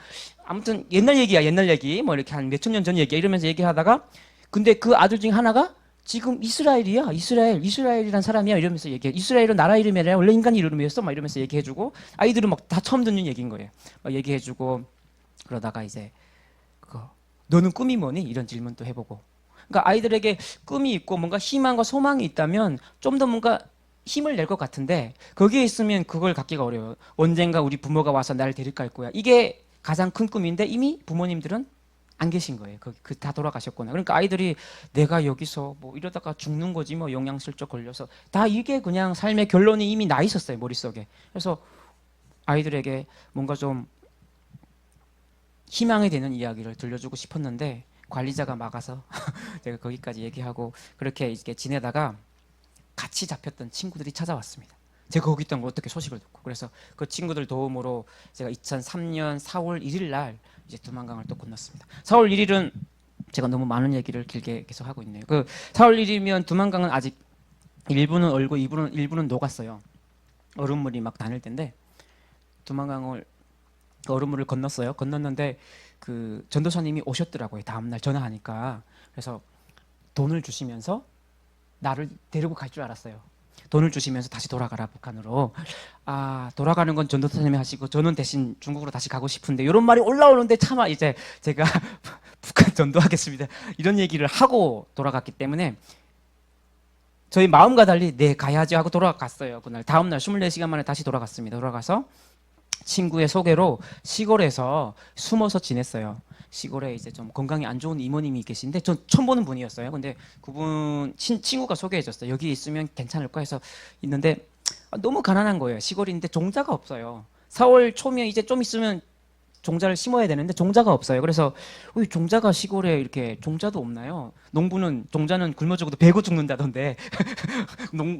아무튼 옛날 얘기야 옛날 얘기 뭐 이렇게 한 몇천 년 전 얘기야 이러면서 얘기하다가 근데 그 아들 중에 하나가 지금 이스라엘이야 이스라엘이란 사람이야 이러면서 얘기해. 이스라엘은 나라 이름이 아니라 원래 인간 이름이었어 막 이러면서 얘기해주고 아이들은 막 다 처음 듣는 얘기인 거예요. 막 얘기해주고 그러다가 이제 너는 꿈이 뭐니? 이런 질문도 해보고 그러니까 아이들에게 꿈이 있고 뭔가 희망과 소망이 있다면 좀 더 뭔가 힘을 낼 것 같은데 거기에 있으면 그걸 갖기가 어려워요. 언젠가 우리 부모가 와서 나를 데려갈 거야. 이게 가장 큰 꿈인데 이미 부모님들은 안 계신 거예요. 다 돌아가셨구나. 그러니까 아이들이 내가 여기서 뭐 이러다가 죽는 거지 뭐 영양실조 걸려서 다 이게 그냥 삶의 결론이 이미 나 있었어요. 머릿속에. 그래서 아이들에게 뭔가 좀 희망이 되는 이야기를 들려주고 싶었는데 관리자가 막아서 제가 거기까지 얘기하고 그렇게 이렇게 지내다가 같이 잡혔던 친구들이 찾아왔습니다. 제가 거기 있던 걸 어떻게 소식을 듣고 그래서 그 친구들 도움으로 제가 2003년 4월 1일 날 이제 두만강을 또 건넜습니다. 4월 1일은 제가 너무 많은 얘기를 길게 계속 하고 있네요. 그 4월 1일이면 두만강은 아직 일부는 얼고 일부는 녹았어요. 얼음물이 막 다닐 때인데 두만강을 얼음물을 건넜어요. 건넜는데 그 전도사님이 오셨더라고요. 다음날 전화하니까. 그래서 돈을 주시면서 나를 데리고 갈 줄 알았어요. 돈을 주시면서 다시 돌아가라 북한으로. 아 돌아가는 건 전도사님이 하시고 저는 대신 중국으로 다시 가고 싶은데 이런 말이 올라오는데 차마 이제 제가 북한 전도하겠습니다 이런 얘기를 하고 돌아갔기 때문에 저희 마음과 달리 네 가야지 하고 돌아갔어요. 그날 다음날 24시간 만에 다시 돌아갔습니다. 돌아가서 친구의 소개로 시골에서 숨어서 지냈어요. 시골에 이제 좀 건강이 안 좋은 이모님이 계신데 전 처음 보는 분이었어요. 근데 그분 친구가 소개해줬어요. 여기 있으면 괜찮을까 해서 있는데 너무 가난한 거예요. 시골인데 종자가 없어요. 4월 초면 이제 좀 있으면 종자를 심어야 되는데 종자가 없어요. 그래서 종자가 시골에 이렇게 종자도 없나요? 농부는 종자는 굶어 죽어도 베고 죽는다던데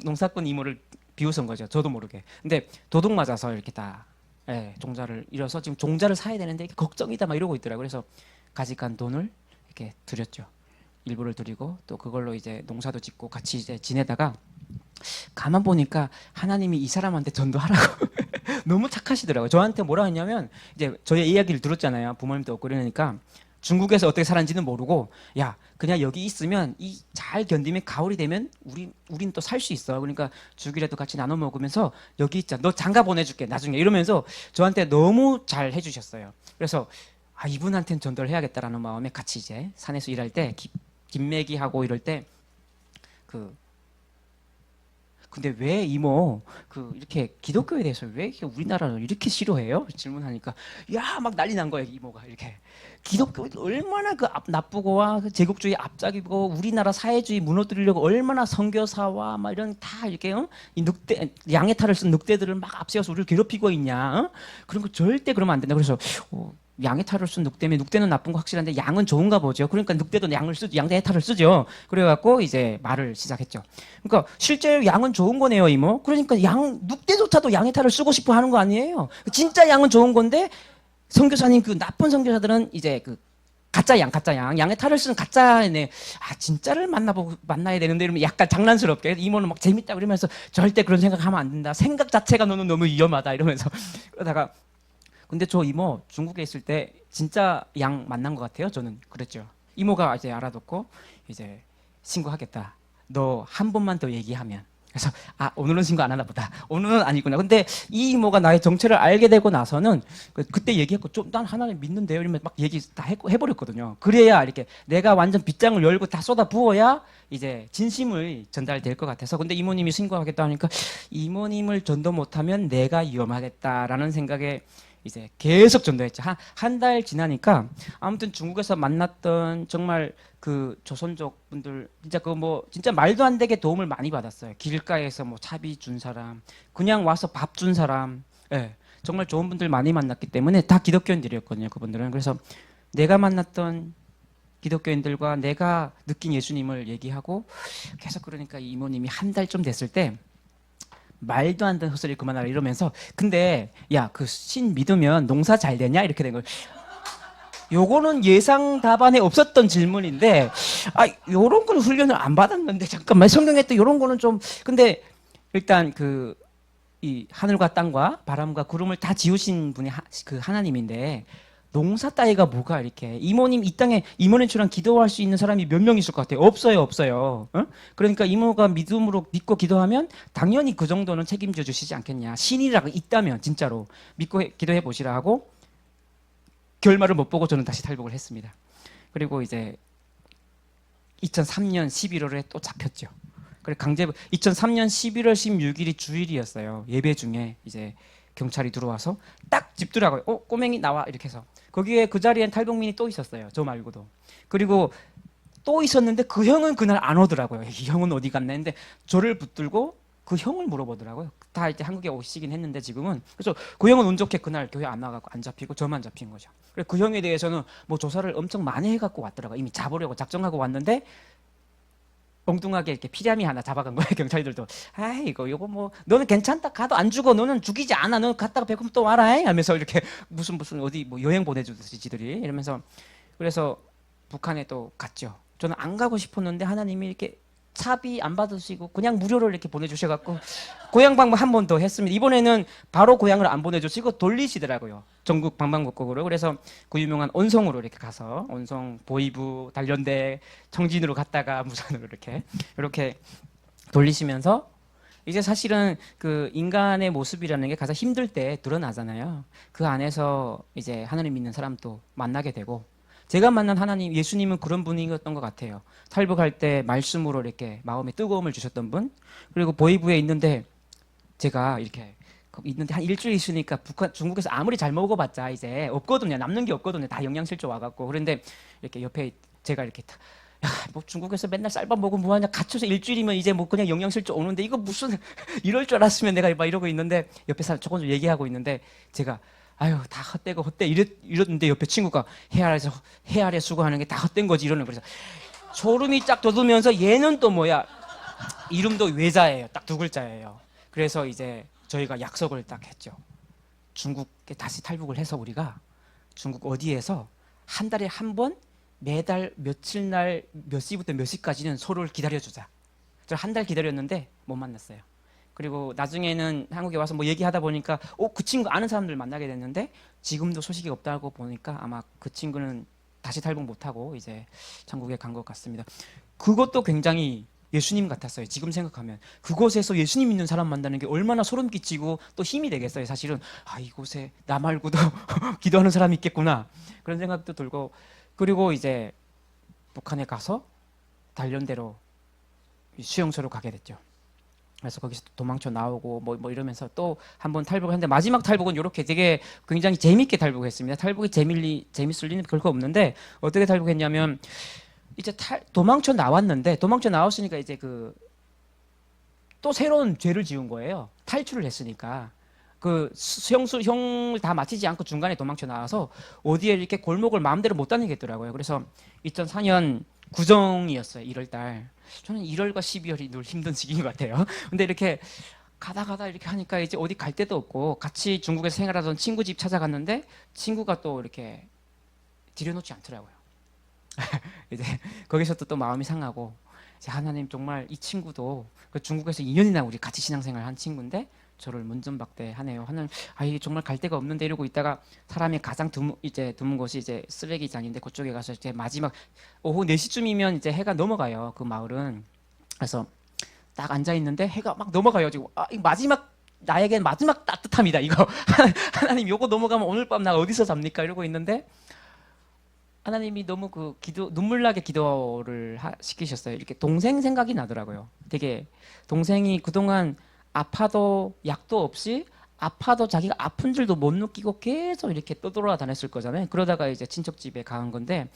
농사꾼 이모를 비웃은 거죠. 저도 모르게. 근데 도둑 맞아서 이렇게 다 종자를 잃어서 지금 종자를 사야 되는데 걱정이다 막 이러고 있더라고요. 그래서 가지간 돈을 이렇게 드렸죠. 일부를 드리고 또 그걸로 이제 농사도 짓고 같이 이제 지내다가 가만 보니까 하나님이 이 사람한테 전도하라고 너무 착하시더라고요. 저한테 뭐라 했냐면 이제 저의 이야기를 들었잖아요. 부모님도 없고 그러니까 중국에서 어떻게 살았는지는 모르고 야 그냥 여기 있으면 이 잘 견디면 가을이 되면 우린 또 살 수 있어. 그러니까 죽이라도 같이 나눠 먹으면서 여기 있자. 너 장가 보내줄게 나중에 이러면서 저한테 너무 잘 해주셨어요. 그래서 아 이분한테는 전도를 해야겠다라는 마음에 같이 이제 산에서 일할 때 김매기하고 이럴 때 근데 왜 이모 이렇게 기독교에 대해서 왜 이렇게 우리나라를 이렇게 싫어해요? 질문하니까 야 막 난리 난 거예요. 이모가 이렇게 기독교 얼마나 나쁘고 그 제국주의 앞잡이고 우리나라 사회주의 무너뜨리려고 얼마나 선교사와 막 이런 다 이렇게 이 늑대 양의 탈을 쓴 늑대들을 막 앞세워서 우리를 괴롭히고 있냐? 그런 거 절대 그러면 안 된다. 그래서 양의 탈을 쓴 늑대면 늑대는 나쁜 거 확실한데 양은 좋은가 보죠. 그러니까 늑대도 양의 탈을 쓰죠. 그래갖고 이제 말을 시작했죠. 그러니까 실제 양은 좋은 거네요, 이모. 그러니까 늑대조차도 양의 탈을 쓰고 싶어 하는 거 아니에요. 진짜 양은 좋은 건데 선교사님 나쁜 선교사들은 이제 가짜 양의 탈을 쓰는 가짜네. 아 진짜를 만나야 되는데 이러면 약간 장난스럽게 이모는 막 재밌다 그러면서 절대 그런 생각하면 안 된다. 생각 자체가 너는 너무 위험하다 이러면서 그러다가 근데 저 이모 중국에 있을 때 진짜 양 만난 것 같아요. 저는 그랬죠. 이모가 이제 알아듣고 이제 신고하겠다. 너 한 번만 더 얘기하면. 그래서 오늘은 신고 안 하나 보다. 오늘은 아니구나. 근데 이 이모가 나의 정체를 알게 되고 나서는 그때 얘기했고 좀 난 하나님 믿는데요. 이러면 막 얘기 다 해버렸거든요. 그래야 이렇게 내가 완전 빗장을 열고 다 쏟아 부어야 이제 진심을 전달될 것 같아서. 근데 이모님이 신고하겠다 하니까 이모님을 전도 못하면 내가 위험하겠다라는 생각에 이제 계속 전도했죠. 한 달 지나니까 아무튼 중국에서 만났던 정말 조선족 분들 진짜 진짜 말도 안 되게 도움을 많이 받았어요. 길가에서 차비 준 사람, 그냥 와서 밥 준 사람, 정말 좋은 분들 많이 만났기 때문에 다 기독교인들이었거든요. 그분들은. 그래서 내가 만났던 기독교인들과 내가 느낀 예수님을 얘기하고 계속 그러니까 이모님이 한 달쯤 됐을 때 말도 안 되는 헛소리 그만하라 이러면서 근데 야 신 믿으면 농사 잘 되냐 이렇게 된 거예요. 요거는 예상 답안에 없었던 질문인데 요런 걸 훈련을 안 받았는데 잠깐만 성경에 또 요런 거는 좀 근데 일단 이 하늘과 땅과 바람과 구름을 다 지으신 분이 하나님인데 농사 따위가 뭐가 이렇게 이모님 이 땅에 이모님처럼 기도할 수 있는 사람이 몇 명 있을 것 같아요? 없어요. 그러니까 이모가 믿음으로 믿고 기도하면 당연히 그 정도는 책임져 주시지 않겠냐. 신이라고 있다면 진짜로 믿고 기도해 보시라 하고 결말을 못 보고 저는 다시 탈북을 했습니다. 그리고 이제 2003년 11월에 또 잡혔죠. 그래 2003년 11월 16일이 주일이었어요. 예배 중에 이제 경찰이 들어와서 딱 집더라고요. 꼬맹이 나와 이렇게 해서 거기에 그 자리엔 탈북민이 또 있었어요. 저 말고도. 그리고 또 있었는데 그 형은 그날 안 오더라고요. 이 형은 어디 갔나 했는데 저를 붙들고 그 형을 물어보더라고요. 다 이제 한국에 오시긴 했는데 지금은. 그래서 그 형은 운 좋게 그날 교회 안 나가고 안 잡히고 저만 잡힌 거죠. 그래서 그 형에 대해서는 뭐 조사를 엄청 많이 해갖고 왔더라고요. 이미 잡으려고 작정하고 왔는데 엉뚱하게 이렇게 피라미 하나 잡아간 거예요. 경찰들도. 아 이거 뭐 너는 괜찮다 가도 안 죽어. 너는 죽이지 않아. 너는 갔다가 배고프면 또 와라 하면서 이렇게 무슨 어디 뭐 여행 보내주듯이 지들이 이러면서. 그래서 북한에 또 갔죠. 저는 안 가고 싶었는데 하나님이 이렇게 차비 안 받으시고 그냥 무료로 이렇게 보내주셔갖고 고향 방문 한 번 더 했습니다. 이번에는 바로 고향을 안 보내주시고 돌리시더라고요. 전국 방방곡곡으로. 그래서 그 유명한 온성으로 이렇게 가서 온성 보이부 단련대 청진으로 갔다가 무산으로 이렇게 돌리시면서 이제 사실은 그 인간의 모습이라는 게 가장 힘들 때 드러나잖아요. 그 안에서 이제 하나님 믿는 사람도 만나게 되고 제가 만난 하나님, 예수님은 그런 분이었던 것 같아요. 탈북할 때 말씀으로 이렇게 마음에 뜨거움을 주셨던 분. 그리고 보이부에 있는데 제가 이렇게 있는데 한 일주일 있으니까 중국에서 아무리 잘 먹어봤자 이제 없거든요. 남는 게 없거든요. 다 영양실조 와갖고. 그런데 이렇게 옆에 제가 이렇게 야, 뭐 중국에서 맨날 쌀밥 먹으면 뭐하냐. 갇혀서 일주일이면 이제 뭐 그냥 영양실조 오는데 이거 무슨 이럴 줄 알았으면 내가 막 이러고 있는데 옆에 사람 조금 얘기하고 있는데 제가 아유 다 헛되고 헛되 이랬는데 옆에 친구가 해 아래 수고하는 게 다 헛된 거지 이러는 거예요. 그래서 소름이 쫙 돋으면서 얘는 또 뭐야 이름도 외자예요. 딱 두 글자예요. 그래서 이제 저희가 약속을 딱 했죠. 중국에 다시 탈북을 해서 우리가 중국 어디에서 한 달에 한 번 매달 며칠 날 몇 시부터 몇 시까지는 서로를 기다려주자. 저 한 달 기다렸는데 못 만났어요. 그리고 나중에는 한국에 와서 뭐 얘기하다 보니까 그 친구 아는 사람들 만나게 됐는데 지금도 소식이 없다고 보니까 아마 그 친구는 다시 탈북 못하고 이제 천국에 간 것 같습니다. 그것도 굉장히 예수님 같았어요. 지금 생각하면 그곳에서 예수님 믿는 사람 만나는 게 얼마나 소름 끼치고 또 힘이 되겠어요. 사실은 이곳에 나 말고도 기도하는 사람이 있겠구나 그런 생각도 들고 그리고 이제 북한에 가서 단련대로 수용소로 가게 됐죠. 그래서 거기서 도망쳐 나오고 뭐 이러면서 또 한 번 탈북을 했는데 마지막 탈북은 이렇게 되게 굉장히 재밌게 탈북했습니다. 탈북이 재밌을 리는 별거 없는데 어떻게 탈북했냐면 이제 도망쳐 나왔으니까 이제 또 새로운 죄를 지은 거예요. 탈출을 했으니까. 그 형을 다 마치지 않고 중간에 도망쳐 나와서 어디에 이렇게 골목을 마음대로 못 다니겠더라고요. 그래서 2004년 구정이었어요. 1월 달. 저는 1월과 12월이 늘 힘든 시기인 것 같아요. 근데 이렇게 가다 이렇게 하니까 이제 어디 갈 데도 없고 같이 중국에서 생활하던 친구 집 찾아갔는데 친구가 또 이렇게 들여놓지 않더라고요. 이제 거기서 또 마음이 상하고 하나님 정말 이 친구도 중국에서 2년이나 우리 같이 신앙생활 한 친구인데 저를 문전박대하네요. 하는 이게 정말 갈 데가 없는데 이러고 있다가 사람이 가장 드문 곳이 이제 쓰레기장인데 그쪽에 가서 이제 마지막 오후 4시쯤이면 이제 해가 넘어가요. 그 마을은. 그래서 딱 앉아 있는데 해가 막 넘어가요. 지금 이 마지막 나에겐 마지막 따뜻함이다. 이거 하나님 요거 넘어가면 오늘 밤 나 어디서 잡니까? 이러고 있는데 하나님이 너무 눈물나게 기도를 시키셨어요. 이렇게 동생 생각이 나더라고요. 되게 동생이 그동안 아파도 약도 없이 아파도 자기가 아픈 줄도 못 느끼고 계속 이렇게 떠돌아다녔을 거잖아요. 그러다가 이제 친척 집에 간 건데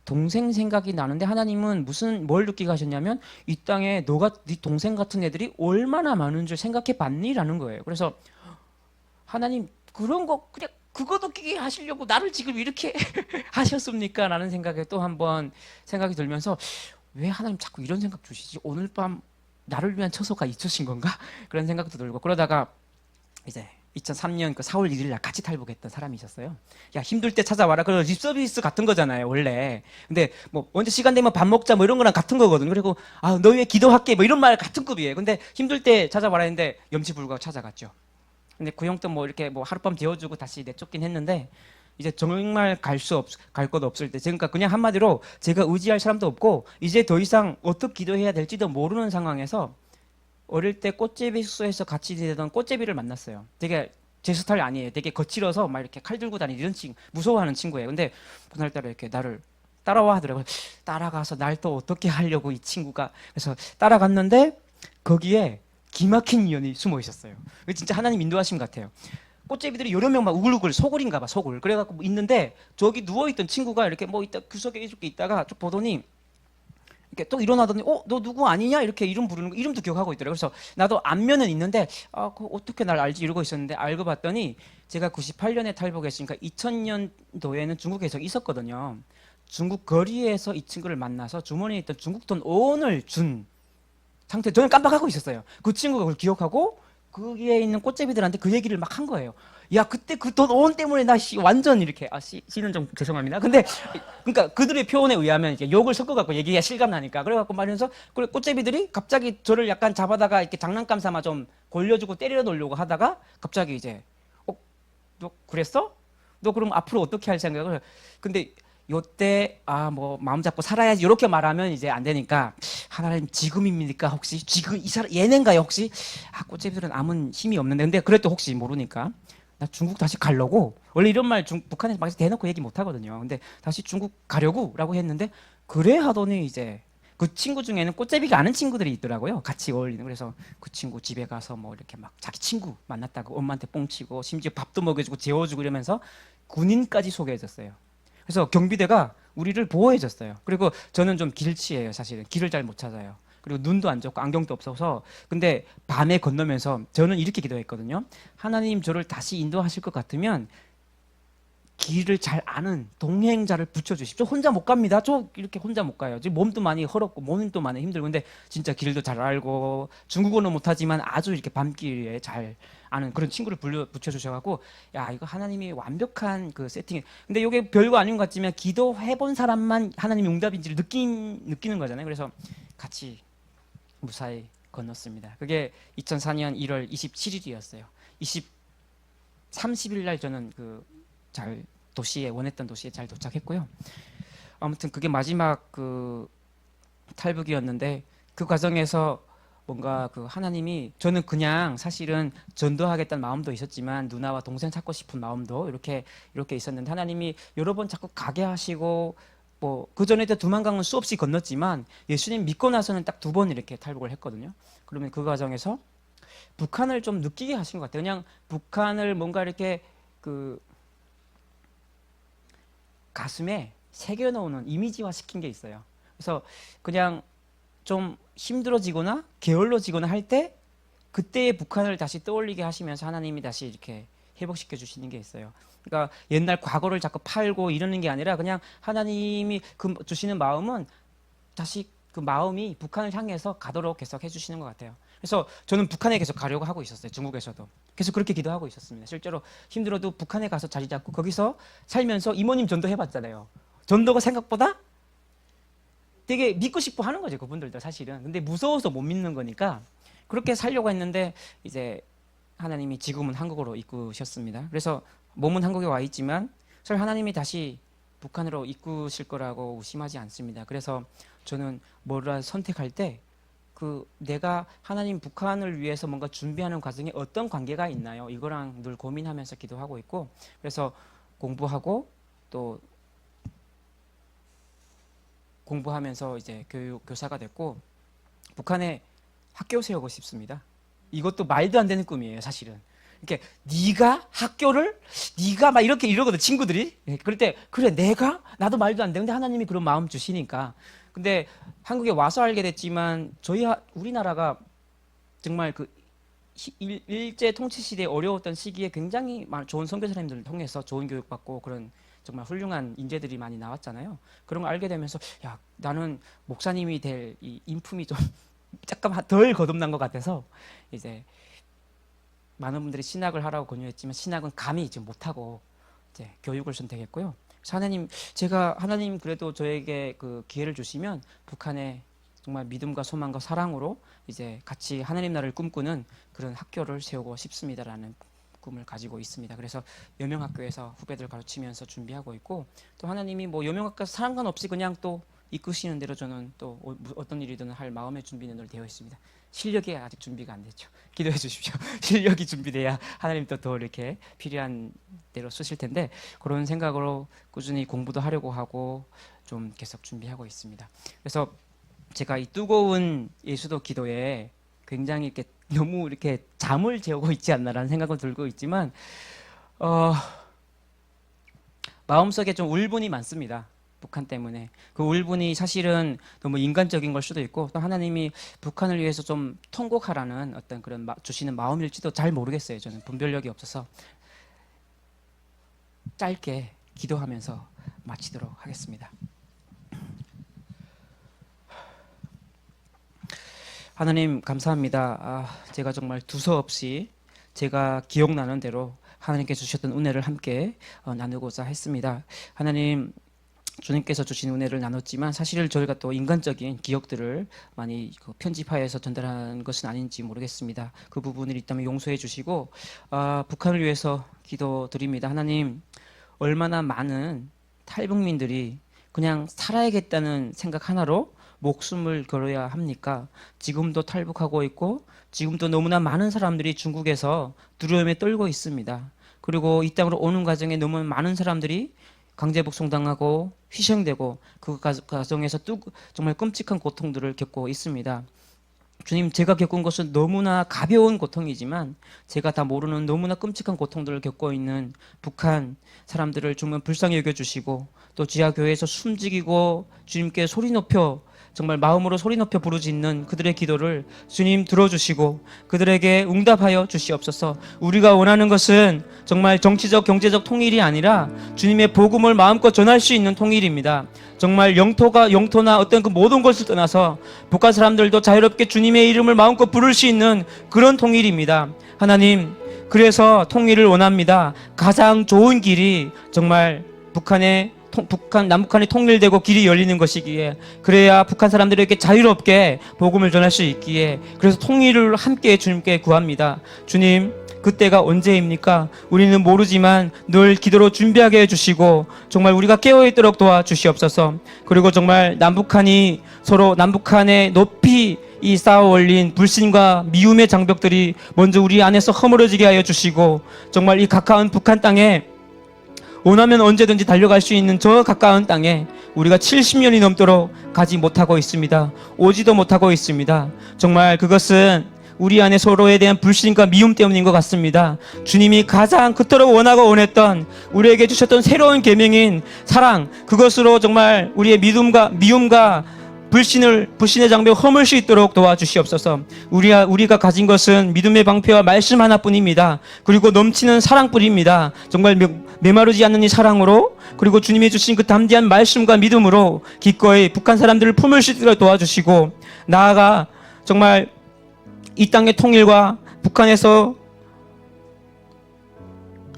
동생 생각이 나는데 하나님은 뭘 느끼게 하셨냐면 이 땅에 네 동생 같은 애들이 얼마나 많은 줄 생각해 봤니라는 거예요. 그래서 하나님 그런 거 그냥 그거 느끼게 하시려고 나를 지금 이렇게 하셨습니까? 라는 생각에 또 한번 생각이 들면서 왜 하나님 자꾸 이런 생각 주시지? 오늘 밤 나를 위한 처소가 있으신 건가? 그런 생각도 들고 그러다가 이제 2003년 4월 1일 날 같이 탈북했던 사람이 있었어요. 야 힘들 때 찾아와라. 그런 립서비스 같은 거잖아요 원래. 근데 뭐 언제 시간 되면 밥 먹자 뭐 이런 거랑 같은 거거든. 그리고 너 위해 기도할게 뭐 이런 말 같은 급이에요. 근데 힘들 때 찾아와라 했는데 염치불구하고 찾아갔죠. 근데 그 형도 뭐 이렇게 뭐 하룻밤 재워주고 다시 내쫓긴 했는데 이제 정말 갈 것 없을 때 그러니까 그냥 한마디로 제가 의지할 사람도 없고 이제 더 이상 어떻게 기도해야 될지도 모르는 상황에서 어릴 때 꽃제비 숙소에서 같이 지내던 꽃제비를 만났어요. 되게 제 스타일 아니에요. 되게 거칠어서 막 이렇게 칼 들고 다니는 이런 무서워하는 친구예요. 근데 그날따라 이렇게 나를 따라와 하더라고요. 따라가서 날 또 어떻게 하려고 이 친구가. 그래서 따라갔는데 거기에 기막힌 인연이 숨어 있었어요. 진짜 하나님 인도하심 같아요. 꽃제비들이 여러 명 막 우글우글 소굴인가 봐 소굴. 그래갖고 있는데 저기 누워있던 친구가 이렇게 뭐 있다 구석에 이렇게 있다가 쭉 보더니 이렇게 또 일어나더니 너 누구 아니냐 이렇게 이름 부르는 거 이름도 기억하고 있더라고요. 그래서 나도 안면은 있는데 그 어떻게 날 알지 이러고 있었는데 알고 봤더니 제가 98년에 탈북했으니까 2000년도에는 중국에 있었거든요. 중국 거리에서 이 친구를 만나서 주머니에 있던 중국 돈 5원을 준 상태. 저는 깜빡하고 있었어요. 그 친구가 그걸 기억하고 거기에 있는 꽃제비들한테 그 얘기를 막 한 거예요. 야, 그때 그 돈 5원 때문에 나 완전 이렇게 씨는 좀 죄송합니다. 근데 그러니까 그들의 표현에 의하면 이제 욕을 섞어갖고 얘기가 실감나니까 그래갖고 말하면서 그래 꽃제비들이 갑자기 저를 약간 잡아다가 이렇게 장난감 삼아 좀 골려주고 때려 놓으려고 하다가 갑자기 이제 너 그랬어? 너 그럼 앞으로 어떻게 할 생각을? 근데 요때 뭐 마음 잡고 살아야지 이렇게 말하면 이제 안 되니까 하나님 지금입니까 혹시 지금 이 사람 얘네인가요 혹시 꽃제비들은 아무 힘이 없는데 근데 그래도 혹시 모르니까 나 중국 다시 가려고 원래 이런 말 북한에서 막 대놓고 얘기 못 하거든요. 근데 다시 중국 가려고라고 했는데 그래 하더니 이제 그 친구 중에는 꽃제비가 아는 친구들이 있더라고요. 같이 어울리는. 그래서 그 친구 집에 가서 뭐 이렇게 막 자기 친구 만났다고 엄마한테 뻥치고 심지어 밥도 먹여주고 재워주고 이러면서 군인까지 소개해줬어요. 그래서 경비대가 우리를 보호해줬어요. 그리고 저는 좀 길치예요, 사실은. 길을 잘 못 찾아요. 그리고 눈도 안 좋고 안경도 없어서. 근데 밤에 건너면서 저는 이렇게 기도했거든요. 하나님 저를 다시 인도하실 것 같으면 길을 잘 아는 동행자를 붙여주십시오. 혼자 못 갑니다. 저 이렇게 혼자 못 가요. 지금 몸도 많이 헐었고 몸도 많이 힘들고 근데 진짜 길도 잘 알고 중국어는 못하지만 아주 이렇게 밤길에 잘 아는 그런 친구를 붙여주셔갖고 야 이거 하나님이 완벽한 그 세팅. 근데 이게 별거 아닌 것 같지만 기도해본 사람만 하나님이 응답인지를 느끼는 거잖아요. 그래서 같이 무사히 건넜습니다. 그게 2004년 1월 27일이었어요. 30일 날 저는 잘 원했던 도시에 잘 도착했고요. 아무튼 그게 마지막 탈북이었는데 그 과정에서 뭔가 하나님이 저는 그냥 사실은 전도하겠다는 마음도 있었지만 누나와 동생 찾고 싶은 마음도 이렇게 있었는데 하나님이 여러 번 자꾸 가게 하시고 뭐 그 전에도 두만강은 수없이 건넜지만 예수님 믿고 나서는 딱 2번 이렇게 탈북을 했거든요. 그러면 그 과정에서 북한을 좀 느끼게 하신 것 같아요. 그냥 북한을 뭔가 이렇게 가슴에 새겨놓는 이미지화 시킨 게 있어요. 그래서 그냥 좀 힘들어지거나 게을러지거나 할 때 그때의 북한을 다시 떠올리게 하시면서 하나님이 다시 이렇게 회복시켜 주시는 게 있어요. 그러니까 옛날 과거를 자꾸 팔고 이러는 게 아니라 그냥 하나님이 주시는 마음은 다시 그 마음이 북한을 향해서 가도록 계속 해주시는 것 같아요. 그래서 저는 북한에 계속 가려고 하고 있었어요. 중국에서도. 계속 그렇게 기도하고 있었습니다. 실제로 힘들어도 북한에 가서 자리 잡고 거기서 살면서 이모님 전도 해봤잖아요. 전도가 생각보다 되게 믿고 싶어 하는 거죠. 그분들도 사실은. 근데 무서워서 못 믿는 거니까 그렇게 살려고 했는데 이제 하나님이 지금은 한국으로 이끄셨습니다. 그래서 몸은 한국에 와 있지만 사실 하나님이 다시 북한으로 이끄실 거라고 의심하지 않습니다. 그래서 저는 뭐를 선택할 때 내가 하나님 북한을 위해서 뭔가 준비하는 과정에 어떤 관계가 있나요? 이거랑 늘 고민하면서 기도하고 있고 그래서 공부하고 또 공부하면서 이제 교사가 됐고 북한에 학교 세우고 싶습니다. 이것도 말도 안 되는 꿈이에요, 사실은. 이렇게 네가 학교를 네가 막 이렇게 이러거든 친구들이. 그럴 때 그래 나도 말도 안 되는데 하나님이 그런 마음 주시니까. 근데 한국에 와서 알게 됐지만 우리나라가 정말 일제 통치 시대에 어려웠던 시기에 굉장히 좋은 선교사님들을 통해서 좋은 교육받고 그런 정말 훌륭한 인재들이 많이 나왔잖아요. 그런 걸 알게 되면서 야 나는 목사님이 될 이 인품이 좀 잠깐 덜 거듭난 것 같아서 이제 많은 분들이 신학을 하라고 권유했지만 신학은 감히 지금 못하고 이제 교육을 선택했고요. 하나님 그래도 저에게 기회를 주시면 북한에 정말 믿음과 소망과 사랑으로 이제 같이 하나님 나라를 꿈꾸는 그런 학교를 세우고 싶습니다라는 꿈을 가지고 있습니다. 그래서 여명학교에서 후배들 가르치면서 준비하고 있고 또 하나님이 뭐 여명학교 상관없이 그냥 또 이끄시는 대로 저는 또 어떤 일이든 할 마음의 준비는 늘 되어 있습니다. 실력이 아직 준비가 안 됐죠. 기도해 주십시오. 실력이 준비돼야 하나님 또 더 이렇게 필요한 대로 쓰실 텐데 그런 생각으로 꾸준히 공부도 하려고 하고 좀 계속 준비하고 있습니다. 그래서 제가 이 뜨거운 예수도 기도에 굉장히 이렇게 너무 이렇게 잠을 재우고 있지 않나라는 생각은 들고 있지만 마음속에 좀 울분이 많습니다. 북한 때문에. 그 울분이 사실은 너무 인간적인 걸 수도 있고, 또 하나님이 북한을 위해서 좀 통곡하라는 어떤 그런 주시는 마음일지도 잘 모르겠어요. 저는 분별력이 없어서. 짧게 기도하면서 마치도록 하겠습니다. 하나님 감사합니다. 제가 정말 두서없이 제가 기억나는 대로 하나님께 주셨던 은혜를 함께 나누고자 했습니다. 하나님, 주님께서 주신 은혜를 나눴지만 사실 저희가 또 인간적인 기억들을 많이 편집하여서 전달한 것은 아닌지 모르겠습니다. 그 부분을 있다면 용서해 주시고, 북한을 위해서 기도드립니다. 하나님, 얼마나 많은 탈북민들이 그냥 살아야겠다는 생각 하나로 목숨을 걸어야 합니까? 지금도 탈북하고 있고 지금도 너무나 많은 사람들이 중국에서 두려움에 떨고 있습니다. 그리고 이 땅으로 오는 과정에 너무 많은 사람들이 강제 북송당하고 희생되고 그 과정에서 정말 끔찍한 고통들을 겪고 있습니다. 주님, 제가 겪은 것은 너무나 가벼운 고통이지만 제가 다 모르는 너무나 끔찍한 고통들을 겪고 있는 북한 사람들을 정말 불쌍히 여겨주시고, 또 지하교회에서 숨지기고 주님께 소리 높여 정말 마음으로 소리 높여 부르짖는 그들의 기도를 주님 들어주시고 그들에게 응답하여 주시옵소서. 우리가 원하는 것은 정말 정치적 경제적 통일이 아니라 주님의 복음을 마음껏 전할 수 있는 통일입니다. 정말 영토나 어떤 그 모든 것을 떠나서 북한 사람들도 자유롭게 주님의 이름을 마음껏 부를 수 있는 그런 통일입니다. 하나님, 그래서 통일을 원합니다. 가장 좋은 길이 정말 남북한이 통일되고 길이 열리는 것이기에, 그래야 북한 사람들에게 자유롭게 복음을 전할 수 있기에, 그래서 통일을 함께 주님께 구합니다. 주님, 그때가 언제입니까? 우리는 모르지만 늘 기도로 준비하게 해주시고 정말 우리가 깨어있도록 도와주시옵소서. 그리고 정말 남북한에 높이 이 쌓아 올린 불신과 미움의 장벽들이 먼저 우리 안에서 허물어지게 하여 주시고, 정말 이 가까운 북한 땅에 원하면 언제든지 달려갈 수 있는 저 가까운 땅에 우리가 70년이 넘도록 가지 못하고 있습니다. 오지도 못하고 있습니다. 정말 그것은 우리 안에 서로에 대한 불신과 미움 때문인 것 같습니다. 주님이 가장 그토록 원하고 원했던 우리에게 주셨던 새로운 계명인 사랑, 그것으로 정말 우리의 미움과 불신의 장벽을 허물 수 있도록 도와주시옵소서. 우리가 가진 것은 믿음의 방패와 말씀 하나뿐입니다. 그리고 넘치는 사랑뿐입니다. 정말 메마르지 않는 이 사랑으로, 그리고 주님이 주신 그 담대한 말씀과 믿음으로 기꺼이 북한 사람들을 품을 수 있도록 도와주시고, 나아가 정말 이 땅의 통일과 북한에서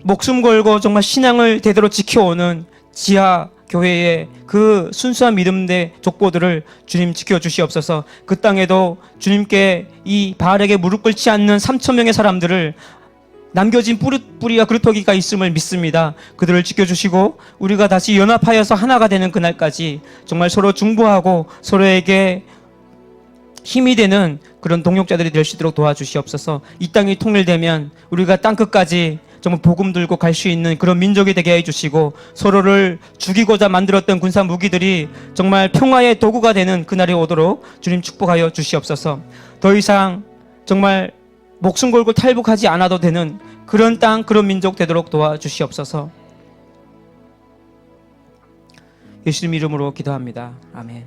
목숨 걸고 정말 신앙을 대대로 지켜오는 지하 교회의 그 순수한 믿음의 족보들을 주님 지켜주시옵소서. 그 땅에도 주님께 이 바알에게 무릎 꿇지 않는 3,000명의 사람들을 남겨진 뿌리와 그루터기가 있음을 믿습니다. 그들을 지켜주시고 우리가 다시 연합하여서 하나가 되는 그날까지 정말 서로 중보하고 서로에게 힘이 되는 그런 동역자들이 될 수 있도록 도와주시옵소서. 이 땅이 통일되면 우리가 땅끝까지 정말 복음 들고 갈 수 있는 그런 민족이 되게 해주시고, 서로를 죽이고자 만들었던 군사 무기들이 정말 평화의 도구가 되는 그날이 오도록 주님 축복하여 주시옵소서. 더 이상 정말 목숨 걸고 탈북하지 않아도 되는 그런 땅, 그런 민족 되도록 도와주시옵소서. 예수님 이름으로 기도합니다. 아멘.